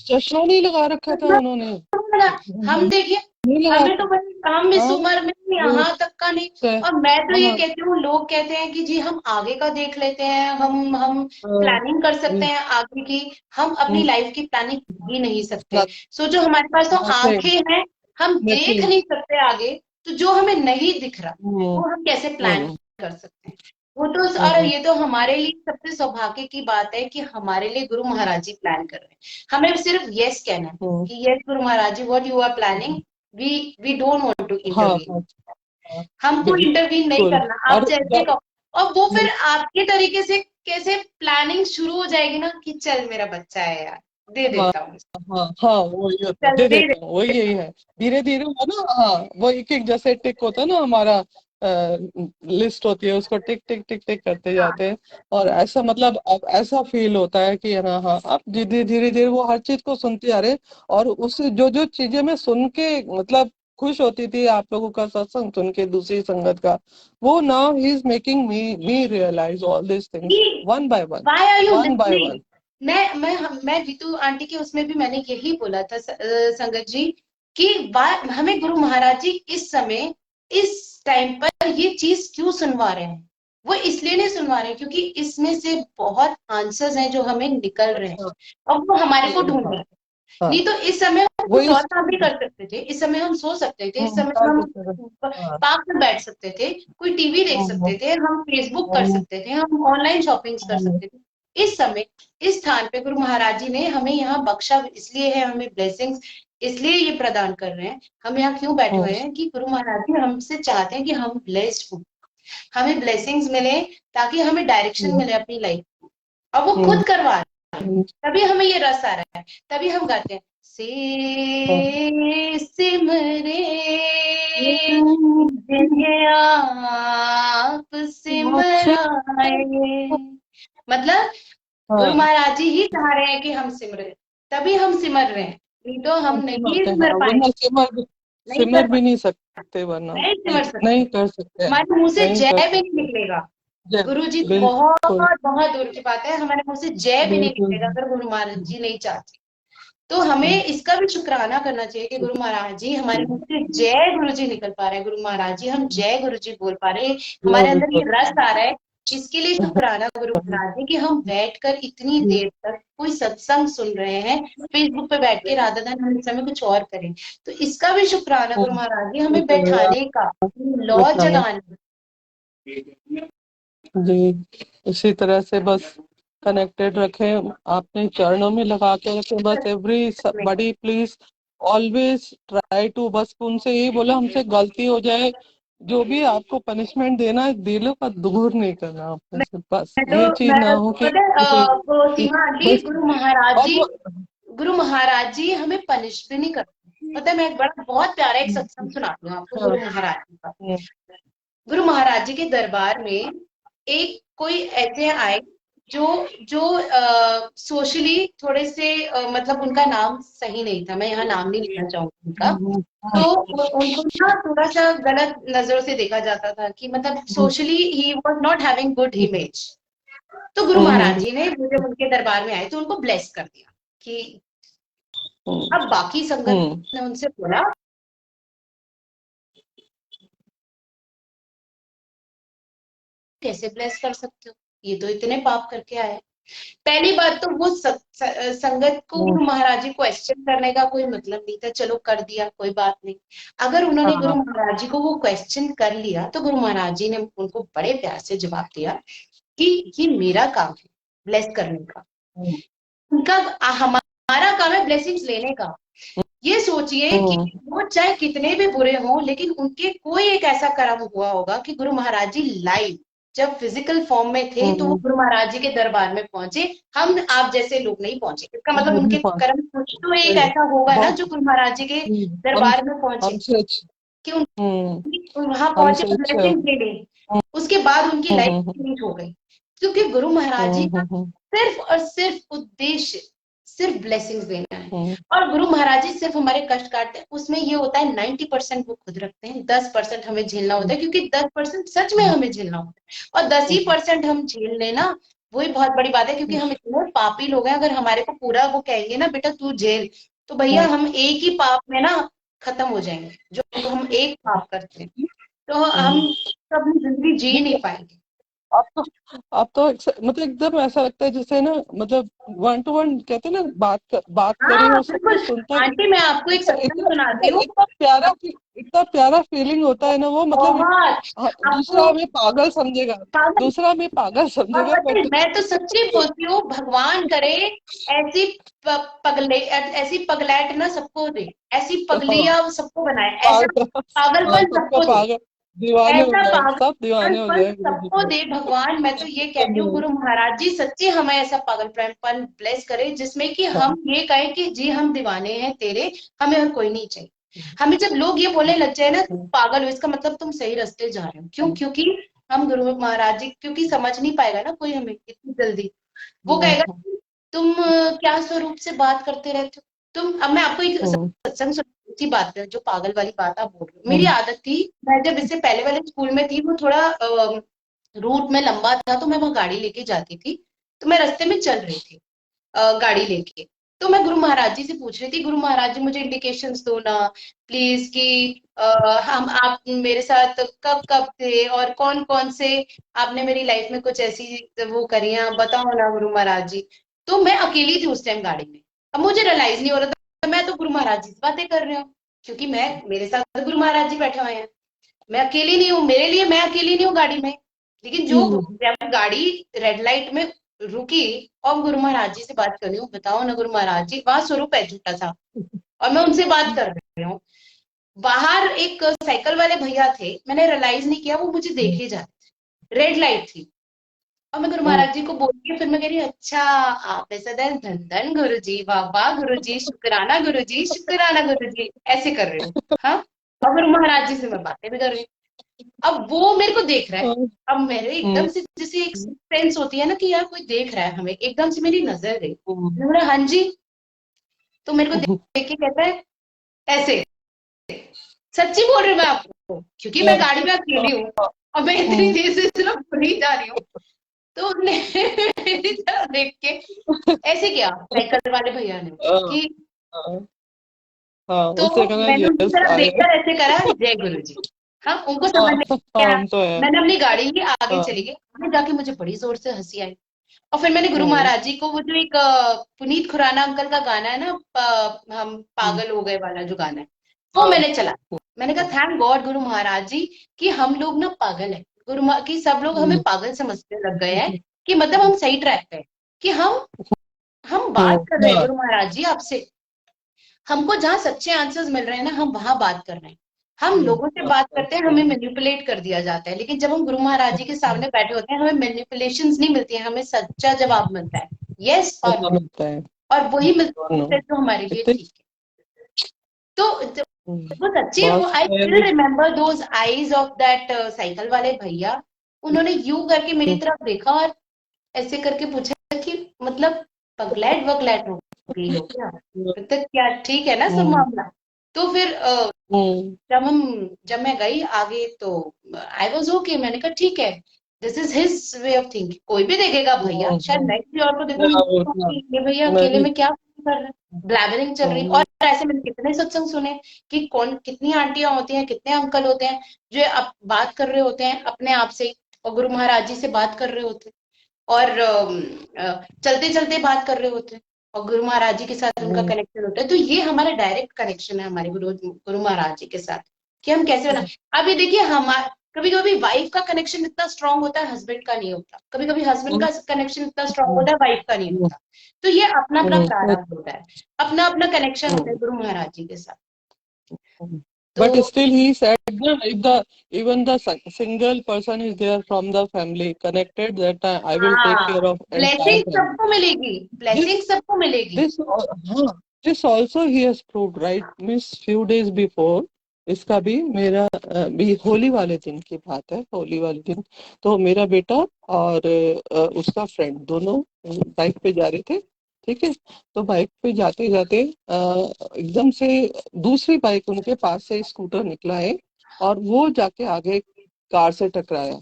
चश्मा नहीं लगा रखा था उन्होंने, हम देखिए, नहीं लगा हमें तो बस हम इस हाँ उम्र में वो यहाँ तक का नहीं। है, और मैं तो ये हाँ कहती हूँ, लोग कहते हैं कि जी हम आगे का देख लेते हैं, हम हाँ, प्लानिंग कर सकते हम्म, हैं आगे की, हम अपनी हम्म, लाइफ की प्लानिंग कर ही नहीं सकते। not- सोचो हमारे पास तो nothing, आंखें हैं, हम देख nothing, नहीं सकते आगे, तो जो हमें नहीं दिख रहा हम्म, वो हम कैसे प्लान हम्म, कर सकते हैं। वो तो, और हम्म, ये तो हमारे लिए सबसे सौभाग्य की बात है कि हमारे लिए गुरु महाराज जी प्लान कर रहे हैं। हमें सिर्फ यस कहना है हम्म, कि yes Guru Maharaj ji, what you are planning, we don't want to हाँ इंटरवीन, हाँ हाँ, हमको इंटरवीन नहीं बिल्कुल। करना, और आप जैसे कहो। और वो फिर आपके तरीके से कैसे प्लानिंग शुरू हो जाएगी ना, कि चल मेरा बच्चा है यार, दे हाँ देता हूँ, हाँ हाँ, वो ये होता है, चल दे दे देता हूँ, वही यही है। धीरे धीरे वो ना, हाँ वो एक एक जैसे टिक होता है ना हमारा, लिस्ट होती है, उसको टिक टिक टिक टिक करते हाँ। जाते हैं। और ऐसा मतलब अब ऐसा फील होता है कि है ना, हाँ अब धीरे धीरे धीरे वो हर चीज को सुनते आ रहे हैं। और उस जो जो चीजें मैं सुन के मतलब खुश होती थी आप लोगों का सत्संग सुन के, दूसरी संगत का, वो now he is making me realise all this things one by one, why are you one by listening. One. मैं जीतू आंटी के उसमें भी मैंने यही बोला था, संगत जी, कि हमें गुरु महाराज जी इस समय इस टाइम पर ये चीज क्यों सुनवा रहे हैं। वो इसलिए नहीं सुनवा रहे क्योंकि इसमें से बहुत आंसर्स हैं जो हमें निकल रहे हैं, हाँ और वो हमारे को ढूंढ हाँ रहे हैं। हाँ, नहीं तो इस समय हम कुछ वही और काम भी कर सकते थे, इस समय हम सो सकते थे, इस समय कर हम सकते थे। हाँ पार्क में बैठ सकते थे, कोई टीवी देख हम्म, सकते थे, हम फेसबुक कर हम्म, सकते थे, हम ऑनलाइन शॉपिंग कर हम्म, सकते थे। इस समय इस स्थान पे गुरु महाराज जी ने हमें यहाँ बख्शा, इसलिए है, हमें ब्लेसिंग्स इसलिए ये प्रदान कर रहे हैं। हम यहाँ क्यों बैठे हुए हैं कि गुरु महाराज जी हमसे चाहते हैं कि हम ब्लेस्ड हो, हमें ब्लेसिंग्स मिले, ताकि हमें डायरेक्शन हम्म, मिले अपनी लाइफ, और वो हम्म, खुद करवा रहे हैं। हम्म, तभी हमें ये रस आ रहा है, तभी हम गाते हैं, से सिमरे जिन्हें आप सिमराए। मतलब गुरु हाँ महाराज जी ही चाह रहे हैं कि हम सिमरे, तभी हम सिमर रहे हैं, नहीं तो हम अच्छी नहीं बात है, सिमर हाँ वरना पाएंगे, नहीं कर सिमर भी पाएंगे, नहीं सकते, वरना नहीं नहीं सिमर सकते, नहीं कर सकते हैं, हमारे मुंह से नहीं कर जय भी नहीं सकते। निकलेगा। जय, गुरु जी तो बहुत बिल्कुल बहुत दूर की बात है, हमारे मुंह से जय भी नहीं बिल्कुल निकलेगा अगर गुरु महाराज जी नहीं चाहते। तो हमें इसका भी शुक्राना करना चाहिए कि गुरु महाराज जी, हमारे मुंह से जय गुरु जी निकल पा रहा है, गुरु महाराज जी हम जय गुरु जी बोल पा रहे हैं, हमारे अंदर ये रस आ रहा है। इसके लिए शुक्राना गुरु महाराज जी कि हम बैठकर इतनी देर तक कोई सत्संग सुन रहे हैं, फेसबुक पे बैठ के, राधा दान हम इस समय कुछ और करें। तो इसका भी शुक्राना गुरु महाराज जी, हमें बैठाने का, लौ जगाने। जी, इसी तरह से बस कनेक्टेड रखें, आपने चरणों में लगा के रखें बस। Everybody please always try to, बस उनसे यही बोला हमसे गलती हो जाए, जो भी आपको पनिशमेंट देना है दिलों का दूर नहीं करना अपने से, बस ये चीज ना हो कि वो सीमा आंटी, और गुरु महाराज जी हमें पनिश भी नहीं करते। पता है, मैं एक बड़ा बहुत प्यारा एक सत्संग सुनाती हूँ आपको गुरु महाराज जी का। गुरु महाराज जी के दरबार में एक कोई ऐसे आए जो जो सोशली थोड़े से मतलब उनका नाम सही नहीं था, मैं यहाँ नाम नहीं लेना चाहूंगी उनका। तो उनको ना थोड़ा सा गलत नजरों से देखा जाता था कि मतलब socially he was not having good image. तो गुरु महाराज जी ने जब उनके दरबार में आए तो उनको ब्लेस कर दिया कि अब बाकी संगत ने उनसे बोला कैसे ब्लेस कर सकते हो, ये तो इतने पाप करके आए। पहली बात तो वो संगत को गुरु महाराज जी क्वेश्चन करने का कोई मतलब नहीं था, चलो कर दिया कोई बात नहीं। अगर उन्होंने गुरु महाराज जी को वो क्वेश्चन कर लिया तो गुरु महाराज जी ने उनको बड़े प्यार से जवाब दिया कि ये मेरा काम है ब्लेस करने का, उनका हमारा काम है ब्लेसिंग्स लेने का। ये सोचिए कि वो चाहे कितने भी बुरे हों, लेकिन उनके कोई एक ऐसा कर्म हुआ होगा कि गुरु महाराज जी लाइव जब फिजिकल फॉर्म में थे तो वो गुरु महाराज जी के दरबार में पहुंचे, हम आप जैसे लोग नहीं पहुंचे। इसका मतलब उनके कर्म कुछ तो एक ऐसा होगा ना जो गुरु महाराज जी के दरबार में पहुंचे कि वहां पहुंचे ब्लेसिंग के लिए। उसके बाद उनकी लाइफ चेंज हो गई, क्योंकि गुरु महाराज जी का सिर्फ और सिर्फ उद्देश्य सिर्फ ब्लेसिंग्स देना है। और गुरु महाराज जी सिर्फ हमारे कष्ट काटते हैं, उसमें ये होता है 90% वो खुद रखते हैं, 10% हमें झेलना होता है, क्योंकि 10% सच में हमें झेलना होता है। और 10% हम झेल लेना वही बहुत बड़ी बात है, क्योंकि हम इतने पापी लोग हैं। अगर हमारे को पूरा वो कहेंगे ना बेटा तू झेल, तो भैया हम एक ही पाप में ना खत्म हो जाएंगे। जो हम एक पाप करते हैं तो हम अपनी जिंदगी जी नहीं पाएंगे। अब तो मतलब एकदम ऐसा लगता है जैसे ना, मतलब 1 to 1 कहते हैं ना, बात करी हो, सब कुछ सुनता है। आंटी मैं आपको एक सत्संग सुनाती हूँ, इतना प्यारा फीलिंग होता है ना वो, मतलब दूसरा हमें पागल समझेगा, दूसरा हमें पागल समझेगा। मैं तो सच्ची बोलती हूँ, भगवान करे ऐसी पगलैट ना सबको दे, ऐसी पगलियां सबको बनाए, ऐसा पागलपन सबको दे, दीवाने हो ऐसा जाए, सब दीवाने हो जाए सबको दे भगवान। मैं तो ये कहती हूँ गुरु महाराज जी सच्चे हमें ऐसा पागलपन ब्लेस करे जिसमें कि हम ये कहें कि जी हम दीवाने हैं तेरे, हमें और कोई नहीं चाहिए। हमें जब लोग ये बोलने लग जाए ना पागल हो, इसका मतलब तुम सही रास्ते जा रहे हो। क्यों? क्योंकि हम गुरु महाराज जी, क्योंकि समझ नहीं पाएगा ना कोई हमें इतनी जल्दी, वो कहेगा तुम क्या स्वरूप से बात करते रहते हो तुम। अब मैं आपको एक सत्संग सुनती बात है, जो पागल वाली बात आप बोल रहे हो। मेरी आदत थी, मैं जब इससे पहले वाले स्कूल में थी, वो थोड़ा रूट में लंबा था, तो मैं वहां गाड़ी लेके जाती थी। तो मैं रास्ते में चल रही थी गाड़ी लेके, तो मैं गुरु महाराज जी से पूछ रही थी, गुरु महाराज जी मुझे इंडिकेशंस दो ना प्लीज कि हम आप मेरे साथ कब कब थे और कौन कौन से आपने मेरी लाइफ में कुछ ऐसी वो करी हैं, बताओ ना गुरु महाराज जी। तो मैं अकेली थी उस टाइम गाड़ी में, अब मुझे रियलाइज नहीं हो रहा था मैं तो गुरु महाराज जी से बातें कर रही हूँ, क्योंकि मैं मेरे साथ गुरु महाराज जी बैठे हुए हैं, मैं अकेली नहीं हूँ, मेरे लिए मैं अकेली नहीं हूँ गाड़ी में। लेकिन जो जब गाड़ी रेड लाइट में रुकी और गुरु महाराज जी से बात कर रही हूँ, बताओ ना गुरु महाराज जी, वहां स्वरूप है झूठा सा और मैं उनसे बात कर रही हूँ। बाहर एक साइकिल वाले भैया थे, मैंने रियलाइज नहीं किया वो मुझे देखे जा रहे थे, रेड लाइट थी। और मैं गुरु महाराज जी को बोलती हूँ, फिर मैं कह रही हूँ अच्छा आपने सदा धन धन गुरु जी, वाह वाह गुरु जी, शुक्राना गुरु जी, शुक्राना गुरु जी, ऐसे कर रही हूँ। हाँ, और गुरु महाराज जी से मैं बातें भी कर रही हूँ। अब वो मेरे को देख रहा है, अब मेरे एकदम से जैसे एक सेंस होती है ना कि यार कोई देख रहा है हमें, एकदम से मेरी नजर गई, मैं बोला हाँ जी। तो मेरे को देख के कहता है ऐसे, सच्ची बोल रही हूँ मैं आपको, क्योंकि मैं गाड़ी में अकेली हूँ और मैं इतनी देर से सिर्फ नहीं जा रही हूँ। तो उसने मेरी तरफ देख के ऐसे किया साइकिल वाले भैया ने कि हाँ हाँ, तो उससे कहना मैंने उनकी यस तरफ आई देखकर ऐसे करा, जय गुरु जी। हाँ, उनको हाँ समझ नहीं हाँ, आया। हम तो है। मैंने अपनी गाड़ी ली, आगे हाँ। चली गई, आगे जाके मुझे बड़ी जोर से हंसी आई। और फिर मैंने गुरु हम्म महाराज जी को, वो जो एक पुनीत खुराना अंकल का गाना है ना, हम हम्म, पागल हो गए वाला जो गाना है, वो हाँ मैंने चला। मैंने कहा थैंक गॉड गुरु महाराज जी कि हम लोग ना पागल है, कि सब लोग हमें हम्म, पागल समझने लग गए हैं, हम्म, कि मतलब हम सही ट्रैक पे हैं, कि हम बात कर रहे हैं हाँ गुरु महाराज जी आपसे, हमको जहाँ सच्चे आंसर्स मिल रहे हैं ना, हम वहां बात कर रहे हैं। हम लोगों से हाँ, बात हाँ, करते हैं, हमें मैनिपुलेट कर दिया जाता है, लेकिन जब हम गुरु महाराज जी के सामने बैठे होते हैं, हमें मैनिपुलेशंस नहीं मिलती है, हमें सच्चा जवाब मिलता है, यस और हाँ, नो। मिलता है। और वही मिलता दोनों है जो हमारे लिए इतने ठीक है। तो वो सच्ची, वो बहुत आई स्टिल सारे remember those eyes of that cycle वाले भैया। उन्होंने यू करके मेरी तरफ देखा और ऐसे करके पूछा कि मतलब पगलैट वगलैट हो गई हो क्या, मतलब क्या ठीक है ना सब हम्म मामला। तो फिर हम्म जब मैं गई आगे तो आई वॉज ओके, मैंने कहा ठीक है, this is his way of thinking, कोई भी देखेगा भैया, शायद हम्म, मैं किसी और को हाँ, वो देखूंगी हाँ, कि ये भैया मैं अकेले भी में क्या कर रहे हैं, ब्लैबरिंग चल रही है। हम्म और ऐसे मैंने कितने सत्संग सुने कि कौन, कितनी आंटियां होती हैं, कितने अंकल होते हैं जो अब बात कर रहे होते हैं अपने आप से, और गुरु महाराज जी से बात कर रहे होते हैं, और चलते चलते बात कर रहे होते हैं, और गुरु महाराज जी के साथ उनका हम्म, कनेक्शन होता है। तो ये हमारा डायरेक्ट कनेक्शन है हमारे गुरु गुरु महाराज जी के साथ, कि हम कैसे बना। अभी देखिए हमारा कभी कभी वाइफ का कनेक्शन इतना स्ट्रांग होता है, हस्बैंड का नहीं होता, कभी कभी हस्बैंड का कनेक्शन इतना स्ट्रांग होता है, वाइफ का नहीं हम्म, होता। तो ये अपना अपना हम्म, प्रारब्ध होता है, अपना अपना कनेक्शन होता है हम्म, गुरु महाराज जी के साथ। हम्म. तो But still, he said, no, if the even the single person is there from the family connected, that I will take हाँ, care of entire blessing family. सबको मिलेगी, ब्लेसिंग This सबको मिलेगी। this हाँ, this also he has proved, right? Means few days before, इसका भी मेरा भी होली वाले दिन की बात है। होली वाले दिन तो मेरा बेटा और उसका फ्रेंड दोनों बाइक पे जा रहे थे। ठीक है, तो बाइक पे जाते जाते एकदम से दूसरी बाइक उनके पास से स्कूटर निकला है और वो जाके आगे कार से टकराया।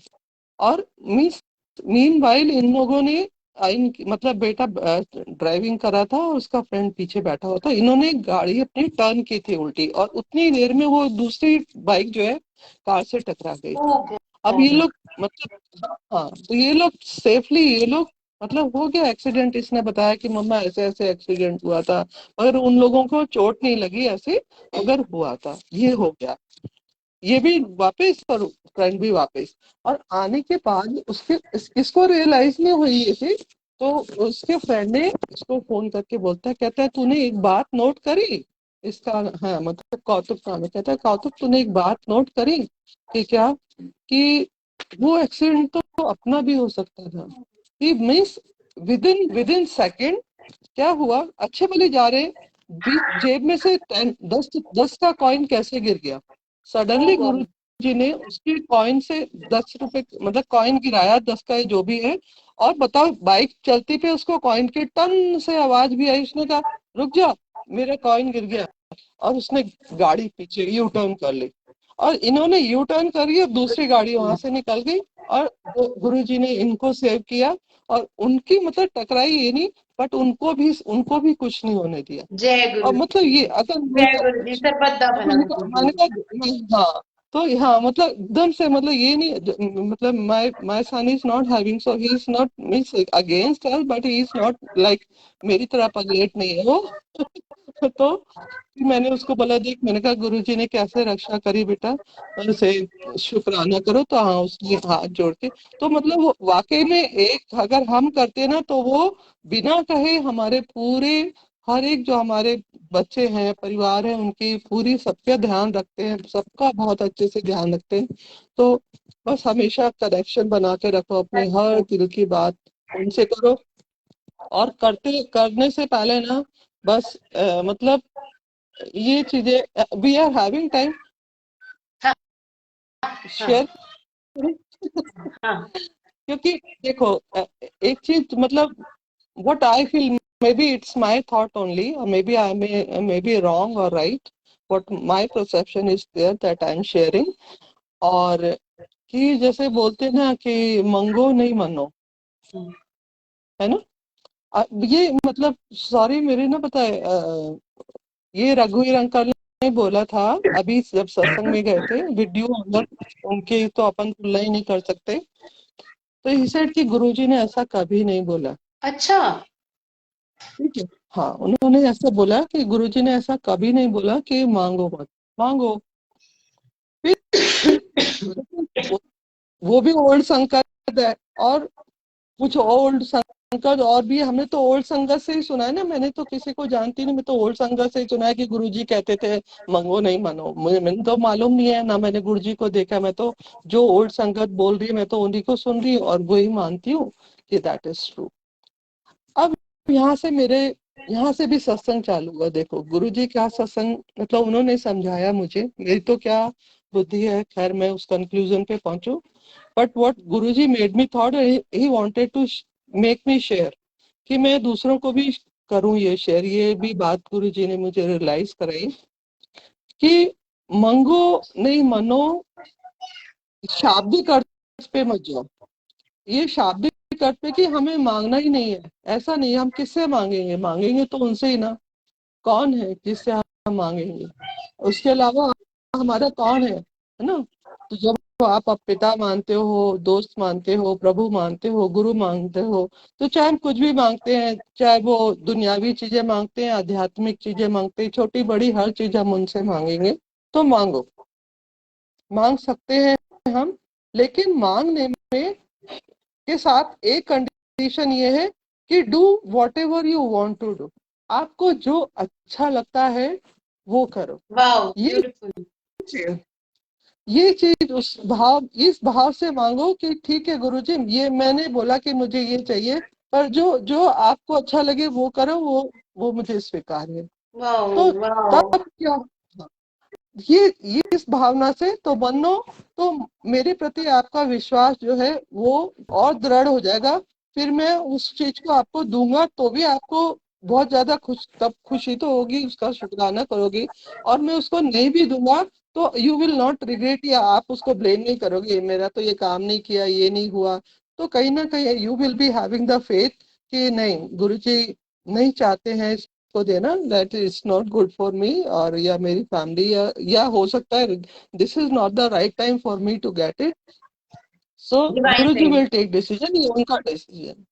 और मीन्स मीन वाइल इन लोगों ने मतलब बेटा ड्राइविंग करा था और उसका फ्रेंड पीछे बैठा हुआ था। इन्होंने गाड़ी अपनी टर्न की थी उल्टी और उतनी देर में वो दूसरी बाइक जो है कार से टकरा गई। ओ अब ये गॉड। लोग मतलब हाँ, तो ये लोग सेफली ये लोग मतलब हो गया एक्सीडेंट। इसने बताया कि मम्मा ऐसे ऐसे एक्सीडेंट हुआ था, मगर उन लोगों को चोट नहीं लगी ऐसे, अगर हुआ था ये हो गया। ये भी वापस और फ्रेंड भी वापस। और आने के बाद इसको रियलाइज नहीं हुई ये थी। तो उसके फ्रेंड ने इसको फोन करके बोलता है, कहता है तूने एक बात नोट करी इसका। हाँ मतलब कौतुक नाम है। कहता है कौतुक तूने एक बात नोट करी कि क्या, कि वो एक्सीडेंट तो अपना भी हो सकता था। कि मीन्स विद इन सेकेंड क्या हुआ, अच्छे भले जा रहे, बीच जेब में से 10 का कॉइन कैसे गिर गया। ओ सडनली गुरु गॉड। जी ने उसके कॉइन से 10 रुपए मतलब कॉइन गिराया, 10 का जो भी है। और बताओ बाइक चलती पे उसको कॉइन की टन से आवाज भी आई। उसने कहा रुक जा, मेरा कॉइन गिर गया। और उसने गाड़ी पीछे यू टर्न कर ली और इन्होंने यू टर्न करी और दूसरी गाड़ी वहां से निकल गई। और गुरु जी ने इनको सेव किया और उनकी मतलब टकराई ये नहीं, बट उनको भी कुछ नहीं होने दिया। जय और गुरु मतलब जी, ये अगर जय गुरु जी, सर्वदा तो भला गुरु जी। हाँ, तो हाँ मतलब एकदम से मतलब ये नहीं मतलब my son is not having, so he is not means against us, but he is not like मेरी तरह पगलेट नहीं है वो। तो मैंने उसको बोला देख, मैंने कहा गुरुजी ने कैसे रक्षा करी बेटा, और उसे शुक्राना करो। तो हाँ उसने हाथ जोड़ के, तो मतलब वो वाकई में एक अगर हम करते ना तो वो बिना कहे हमारे पूरे हर एक जो हमारे बच्चे हैं परिवार है उनकी पूरी सबका ध्यान रखते हैं, सबका बहुत अच्छे से ध्यान रखते हैं। तो बस हमेशा कनेक्शन बना के रखो, अपने हर दिल की बात उनसे करो। और करने से पहले ना बस मतलब ये चीजें वी आर हैविंग टाइम हाँ शेयर। हाँ हाँ क्योंकि देखो एक चीज मतलब what I feel, maybe it's my thought only, maybe I may be wrong और right, what my perception is there that I am sharing. और कि जैसे बोलते हैं ना कि मंगो नहीं मनो, है ना। ये मतलब सॉरी मेरे ना पता है ये रघुवीर अंकल ने बोला था अभी जब सत्संग में गए थे, वीडियो मतलब उनके तो अपन तुलना ही नहीं कर सकते। तो ही सेड कि गुरुजी ने ऐसा कभी नहीं बोला। अच्छा। ठीक है, हाँ, उन्होंने ऐसा बोला कि गुरुजी ने ऐसा कभी नहीं बोला कि मांगो मत, मांगो। फिर वो भी ओल्ड संकट है, और कुछ ओल्ड संगत और भी, हमने तो ओल्ड संगत से ही सुना है ना, मैंने तो किसी को जानती नहीं, मैं तो ओल्ड संगत से ही सुना है कि गुरुजी कहते थे मंगो नहीं मनो। मुझे मैंने तो मालूम नहीं है ना, मैंने गुरुजी को देखा, मैं तो जो ओल्ड संगत बोल रही है मैं तो उन्हीं को सुन रही हूँ और वही मानती हूँ कि दैट इज ट्रू। अब यहाँ से भी सत्संग चालू हुआ। देखो गुरुजी क्या सत्संग, मतलब उन्होंने समझाया मुझे, मेरी तो क्या बुद्धि है, खैर मैं उस कंक्लूजन पे पहुंचू। But what Guruji made me thought, he wanted to make me share, कि मैं दूसरों को भी करूं ये शेयर। ये भी बात गुरुजी ने मुझे रियलाइज कराई कि मंगो नहीं मनो, शाब्दिक अर्थ पे मत जाओ। ये शाब्दिक अर्थ पे कि हमें मांगना ही नहीं है, ऐसा नहीं है। हम किससे मांगेंगे? मांगेंगे तो उनसे ही ना। कौन है जिससे हम मांगेंगे? उसके अलावा हमारा कौन है ना? तो जब आप पिता मानते हो, दोस्त मानते हो, प्रभु मानते हो, गुरु मानते हो, तो चाहे हम कुछ भी मांगते हैं, चाहे वो दुनियावी चीजें मांगते हैं, आध्यात्मिक चीजें मांगते हैं, छोटी बड़ी हर चीज हम उनसे मांगेंगे। तो मांगो, मांग सकते हैं हम, लेकिन मांगने में के साथ एक कंडीशन ये है कि do whatever you want to do. आपको जो अच्छा लगता है वो करो। वाओ, ये ब्यूटीफुल। इस भाव से मांगो कि ठीक है गुरुजी, ये मैंने बोला कि मुझे ये चाहिए, पर जो जो आपको अच्छा लगे वो करो, वो मुझे स्वीकार है। वाओ तो वाओ। तब क्या, ये इस भावना से तो बनो, तो मेरे प्रति आपका विश्वास जो है वो और दृढ़ हो जाएगा। फिर मैं उस चीज को आपको दूंगा तो भी आपको बहुत ज्यादा खुशी तो होगी, उसका शुक्राना करोगी। और मैं उसको नहीं भी दूंगा तो यू विल नॉट रिग्रेट, या आप उसको ब्लेम नहीं करोगे मेरा तो ये काम नहीं किया, ये नहीं हुआ। तो कहीं ना कहीं you will be having the faith कि नहीं, गुरुजी नहीं चाहते हैं को देना, that is not good for me और या मेरी फैमिली, या हो सकता है this is not the right time for me to get it. So divine Guruji thing. Will take decision, ये उनका डिसीजन।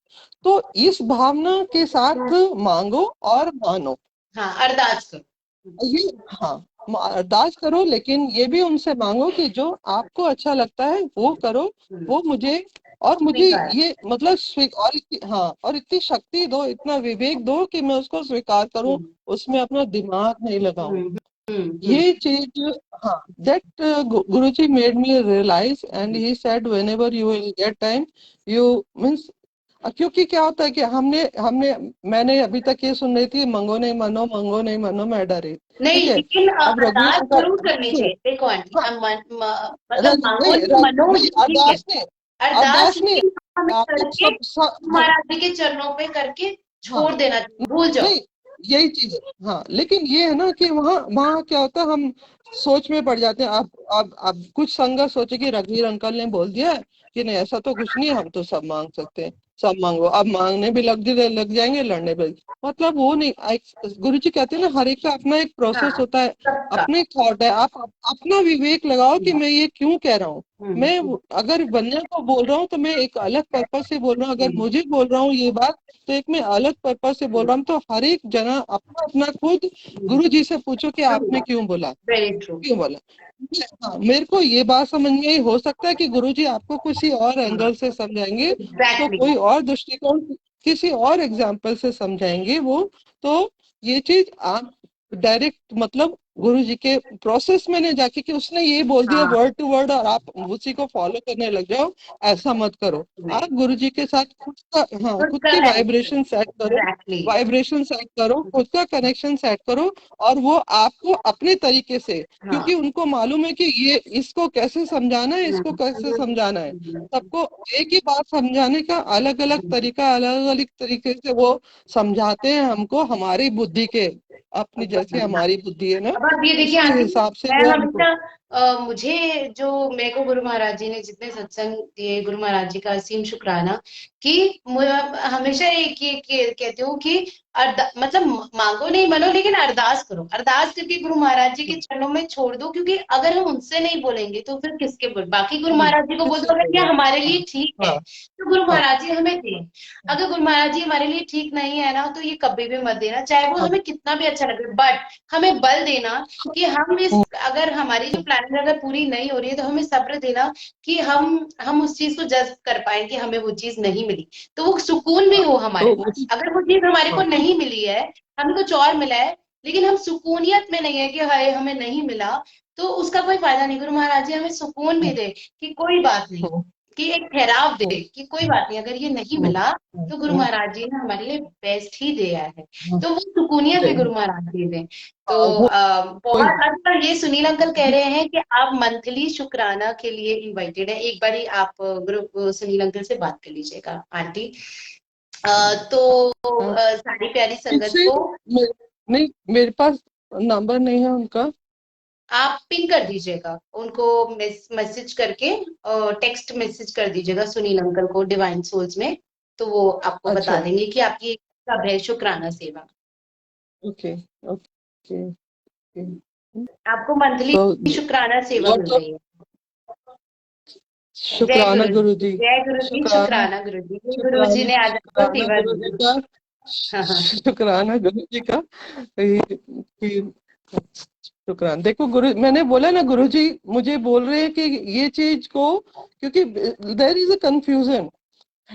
तो इस भावना के साथ मांगो और मानो। हाँ, अरदास करो। ये, हाँ, अरदास करो, लेकिन ये भी उनसे मांगो कि जो आपको अच्छा लगता है वो करो, वो मुझे, और मुझे स्वीकार। ये मतलब और इतनी शक्ति दो, इतना विवेक दो कि मैं उसको स्वीकार करूं, उसमें अपना दिमाग नहीं लगाऊं। ये चीज, हाँ, that Guruji made me realise and he said whenever you will get time, you means, क्योंकि क्या होता है कि हमने हमने मैंने अभी तक ये सुन रही थी मंगो नहीं मनो, मंगो नहीं मनो, मैं डरी। नहीं, ठीक है, लेकिन अब रघुवीर अरदास अंकल, जरूर करनी सुनो, चाहिए। देखो आंटी, हाँ, हम मतलब मांगो नहीं, नहीं मनो, नहीं, ठीक है। अरदास ने लेकिन हमें आपको करके हाँ, महाराज जी के चरणों पे करके हाँ, छोड़ देना चाहिए, भूल जाओ। नहीं, यही चीज है। हाँ, लेकिन ये है ना कि वहाँ वहाँ क्या होता है, हम सोच में पड़ जाते हैं। आप कुछ संगत सोचे कि रघुवीर अंकल ने बोल दिया है कि नहीं, ऐसा तो कुछ नहीं है, हम तो सब मांग सकते हैं, सब मांगो। अब मांगने भी लग जाएंगे, लड़ने भी, मतलब वो नहीं। गुरु जी कहते हैं ना, हर एक का अपना एक प्रोसेस हाँ, होता है, सबका। अपने थॉट है। आप अपना विवेक लगाओ कि मैं ये क्यों कह रहा हूँ। मैं हम्म, अगर बन्या को बोल रहा हूँ तो मैं एक अलग पर्पज से बोल रहा हूँ, अगर मुझे बोल रहा हूँ ये बात तो एक मैं अलग पर्पज से बोल रहा हूँ। तो हर एक जना अपना अपना खुद गुरु जी से पूछो कि आपने क्यों बोला, वेरी ट्रू। क्यों बोला। हाँ, मेरे को ये बात समझ में आई, हो सकता है कि गुरुजी आपको किसी और एंगल से समझाएंगे, तो एग्जैक्टली। कोई और दृष्टिकोण, किसी और एग्जाम्पल से समझाएंगे वो। तो ये चीज आप डायरेक्ट मतलब गुरु जी के प्रोसेस में नहीं जाके कि उसने ये बोल दिया हाँ, वर्ड टू वर्ड और आप उसी को फॉलो करने लग जाओ, ऐसा मत करो। आप गुरु जी के साथ खुद खुद का की कनेक्शन। वाइब्रेशन सेट करो, एग्जैक्टली। खुद का कनेक्शन सेट करो, और वो आपको अपने तरीके से, हाँ। क्योंकि उनको मालूम है कि ये इसको कैसे समझाना है, इसको कैसे समझाना है। सबको एक ही बात समझाने का अलग अलग तरीके से वो समझाते हैं हमको, हमारी बुद्धि के, अपनी जैसी हमारी बुद्धि है ना, अब आप ये देखिए उसके आंटी, हिसाब से मैं वो हमको। हमेशा मुझे जो मेरे को गुरु महाराज जी ने जितने सत्संग दिए, गुरु महाराज जी का असीम शुक्राना कि हमेशा एक कहती हूँ कि मतलब मांगो नहीं मनो, लेकिन अरदास करो, अरदास करके गुरु महाराज जी के चरणों में छोड़ दो, क्योंकि अगर हम उनसे नहीं बोलेंगे तो फिर किसके बोल, बाकी गुरु महाराज जी को बोल दो अगर ये हमारे लिए ठीक है हाँ तो गुरु हाँ महाराज जी हमें दें। अगर गुरु महाराज जी हमारे लिए ठीक नहीं है ना, तो ये कभी भी मत देना, चाहे वो हाँ हमें कितना भी अच्छा लगे, बट हमें बल देना कि हम इस, अगर हमारी जो प्लानिंग अगर पूरी नहीं हो रही है तो हमें सब्र देना कि हम उस चीज को जज्ब कर पाए कि हमें वो चीज नहीं मिली, तो वो सुकून भी हो हमारे तो पास। मुझे अगर वो चीज हमारे को हाँ नहीं मिली है, हमें कुछ और मिला है, लेकिन हम सुकूनियत में नहीं है कि हाय हमें नहीं मिला, तो उसका कोई फायदा नहीं। गुरु महाराज जी हमें सुकून भी दे कि कोई बात नहीं, हाँ कि एक ठहराव हाँ दे कि कोई बात नहीं, अगर ये नहीं हाँ मिला हाँ तो गुरु महाराज जी ने हमारे लिए बेस्ट ही दिया है, हाँ तो वो सुकूनियत भी हाँ, गुरु महाराज जी दें। तो हाँ, वो वही बहुत अच्छा, ये सुनील अंकल कह रहे हैं कि आप मंथली शुक्राना के लिए इनवाइटेड है, एक बारी आप गुरु सुनील अंकल से बात कर लीजिएगा आंटी। तो हाँ सारी प्यारी संगत किससे को नहीं मेरे पास नंबर नहीं है उनका। आप पिंग कर दीजिएगा उनको, मैसेज करके टेक्स्ट मैसेज कर दीजिएगा सुनील अंकल को डिवाइन सोल्स में, तो वो आपको बता अच्छा देंगे कि आपकी कब है शुक्राना सेवा। ओके ओके ओके आपको मंथली तो शुक्राना सेवा मिल व्हाट्सअप रही है। जय शुक्राना गुरु जी, गुरु जी जय गुरु जी, शुक्राना शुक्राना गुरु जी, गुरु जी शुक्राना ने आज आपको शुक्राना सेवा गुरु जी दी। का हाँ हाँ शुक्राना गुरु जी का शुक्राना। देखो गुरु मैंने बोला ना गुरु जी मुझे बोल रहे हैं कि ये चीज को क्योंकि देयर इज अ कंफ्यूजन।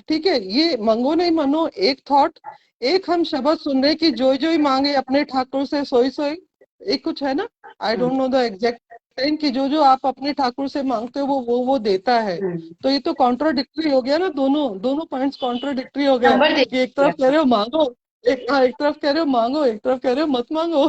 ठीक है ये मंगो नहीं मनो एक थॉट एक हम शब्द सुन रहे कि जोई जोई मांगे अपने ठाकुर से सोई सोई एक कुछ है ना। I don't know the exact time कि जो आप अपने ठाकुर से मांगते हो वो देता है। हम्म। तो ये तो कॉन्ट्रोडिक्टरी हो गया ना दोनों दोनों पॉइंट्स कॉन्ट्रोडिक्टरी हो गया नंबर दे कि एक दीजिए तरफ कह अपना। रहे हो मांगो एक तरफ कह रहे हो मांगो एक तरफ कह रहे हो मत मांगो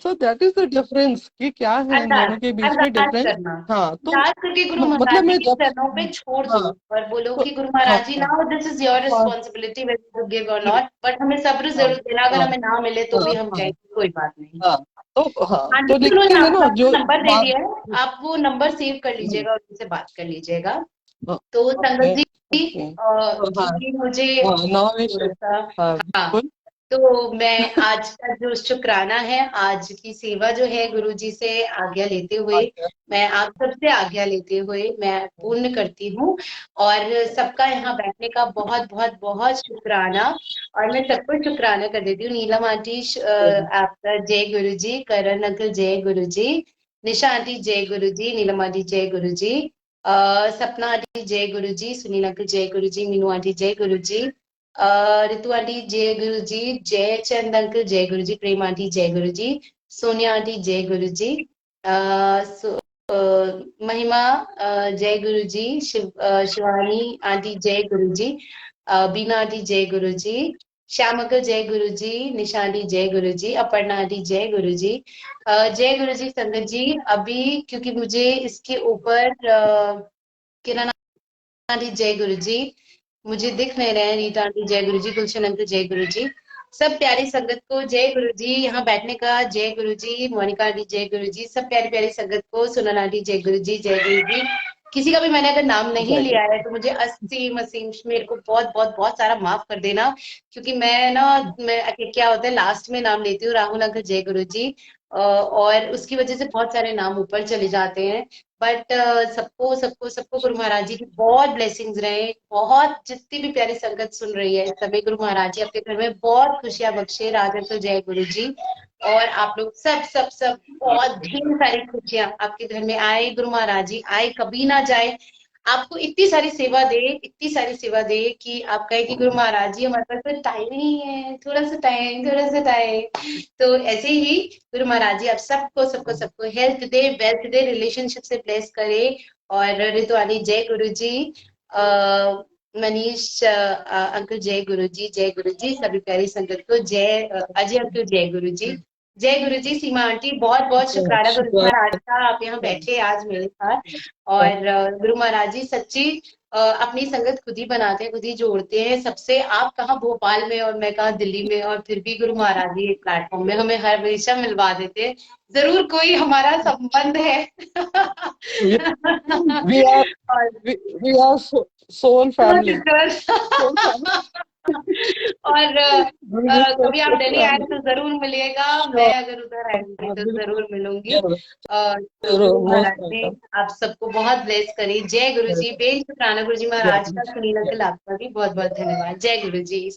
so that is the difference कि क्या है इन अरदास, दोनों के बीच में अरदास डिफरेंस। करना, हाँ तो अरदास करके गुरु मतलब महाराज जी मैं के जब चरणों पे छोड़ दो हाँ और बोलो तो कि गुरु हाँ महाराज जी हाँ नाउ दिस इज योर हाँ रिस्पॉन्सिबिलिटी वेदर टू गिव और नॉट, बट हमें सब्र हाँ जरूर देना, अगर हाँ हमें ना मिले तो हाँ भी हम हाँ कहेंगे कोई बात नहीं। हाँ हाँ आंटी तो जी उन्होंने लेकिन है ना आपका जो नंबर दे बात दिया है, आप वो नंबर सेव कर लीजिएगा और उनसे बात कर लीजिएगा। तो ओके संगत जी ओके तो हाँ क्योंकि मुझे हाँ नॉवेश थोड़ा सा, हाँ हाँ, बिल्कुल तो मैं आज का जो शुक्राना है, आज की सेवा जो है गुरु जी से आज्ञा लेते हुए, अच्छा मैं आप सबसे आज्ञा लेते हुए मैं पूर्ण करती हूँ, और सबका यहाँ बैठने का बहुत बहुत बहुत शुक्राना, और मैं सबको शुक्राना कर देती हूँ। नीलम आंटी आपका जय गुरु जी, करण अंकल जय गुरु जी, निशा आंटी जय गुरु जी, नीलम आंटी जय गुरु जी, सपना आंटी जय गुरु जी, सुनील अंकल जय गुरु जी, मीनू आंटी जय गुरु जी, रितु आंटी जय गुरु जी, जय चंद अंकल जय गुरु जी, प्रेम आंटी जय गुरु जी, सोनिया आंटी जय गुरु जी, महिमा जय गुरु जी, शिवानी आंटी जय गुरु जी, बीना आंटी जय गुरु जी, श्याम अंकल जय गुरु जी, निशा आंटी जय गुरु जी, अपर्णा आंटी जय गुरु जी, जय गुरु जी संगत जी। अभी क्योंकि मुझे इसके ऊपर किरण आंटी जय गुरु जी, मुझे दिख नहीं रहे हैं, रीता आंटी जय गुरु जी, गुलशन अंकल जय गुरु जी, सब प्यारी संगत को जय गुरु जी, यहाँ बैठने का जय गुरु जी, मोनिका आंटी जय गुरु जी, सब प्यारी प्यारी संगत को, सुनन आंटी जय गुरु जी, जय गुरु जी। किसी का भी मैंने अगर नाम नहीं लिया है तो मुझे असीम असीम मेरे को बहुत बहुत बहुत सारा माफ कर देना, क्योंकि मैं ना, मैं क्या होता है लास्ट में नाम लेती हूँ, राहुल अंकल जय गुरु जी, और उसकी वजह से बहुत सारे नाम ऊपर चले जाते हैं, बट सबको सबको सबको गुरु महाराज जी की बहुत ब्लेसिंग्स रहे, बहुत जितनी भी प्यारी संगत सुन रही है इस समय, गुरु महाराज जी आपके घर में बहुत खुशियां बख्शे, राजन तो जय गुरु जी, और आप लोग सब सब सब बहुत ढेर सारी खुशियां आपके घर में आए, गुरु महाराज जी आए कभी ना जाए, आपको इतनी सारी सेवा दे, इतनी सारी सेवा दे कि आप कहे कि गुरु महाराज जी हमारे पास तो टाइम ही है, थोड़ा सा टाइम, थोड़ा सा टाइम। तो ऐसे ही गुरु महाराज जी आप सबको सबको सबको हेल्थ दे, वेल्थ दे, रिलेशनशिप से ब्लेस करे, और ऋतुआनी जय गुरु जी, मनीष अंकल जय गुरु जी, जय गुरु जी, सभी प्यारी संगत को जय, अजय अंकल जय गुरु जी, जय गुरु जी, सीमा आंटी बहुत बहुत शुक्राना गुरु शुक्राना महाराज का, आप यहाँ बैठे आज मेरे साथ, और गुरु महाराज जी सच्ची अपनी संगत खुद ही बनाते हैं, खुद ही जोड़ते हैं सबसे। आप कहाँ भोपाल में और मैं कहाँ दिल्ली में, और फिर भी गुरु महाराज जी एक प्लेटफॉर्म में हमें हर हमेशा मिलवा देते हैं। जरूर कोई हमारा संबंध है। We, we are और we are soul family. Soul family. और We will say कभी आप soul दिल्ली आए family. तो जरूर मिलिएगा, मैं Sure. अगर उधर आऊंगी तो जरूर मिलूंगी। जरूर तो जरूर, गुरु most महाराज जी welcome. आप सबको बहुत ब्लेस करें। जय गुरु जी। बेन शुक्राना गुरु जी महाराज का, सुनील जय अंकल आपका भी बहुत बहुत धन्यवाद। जय गुरु जी।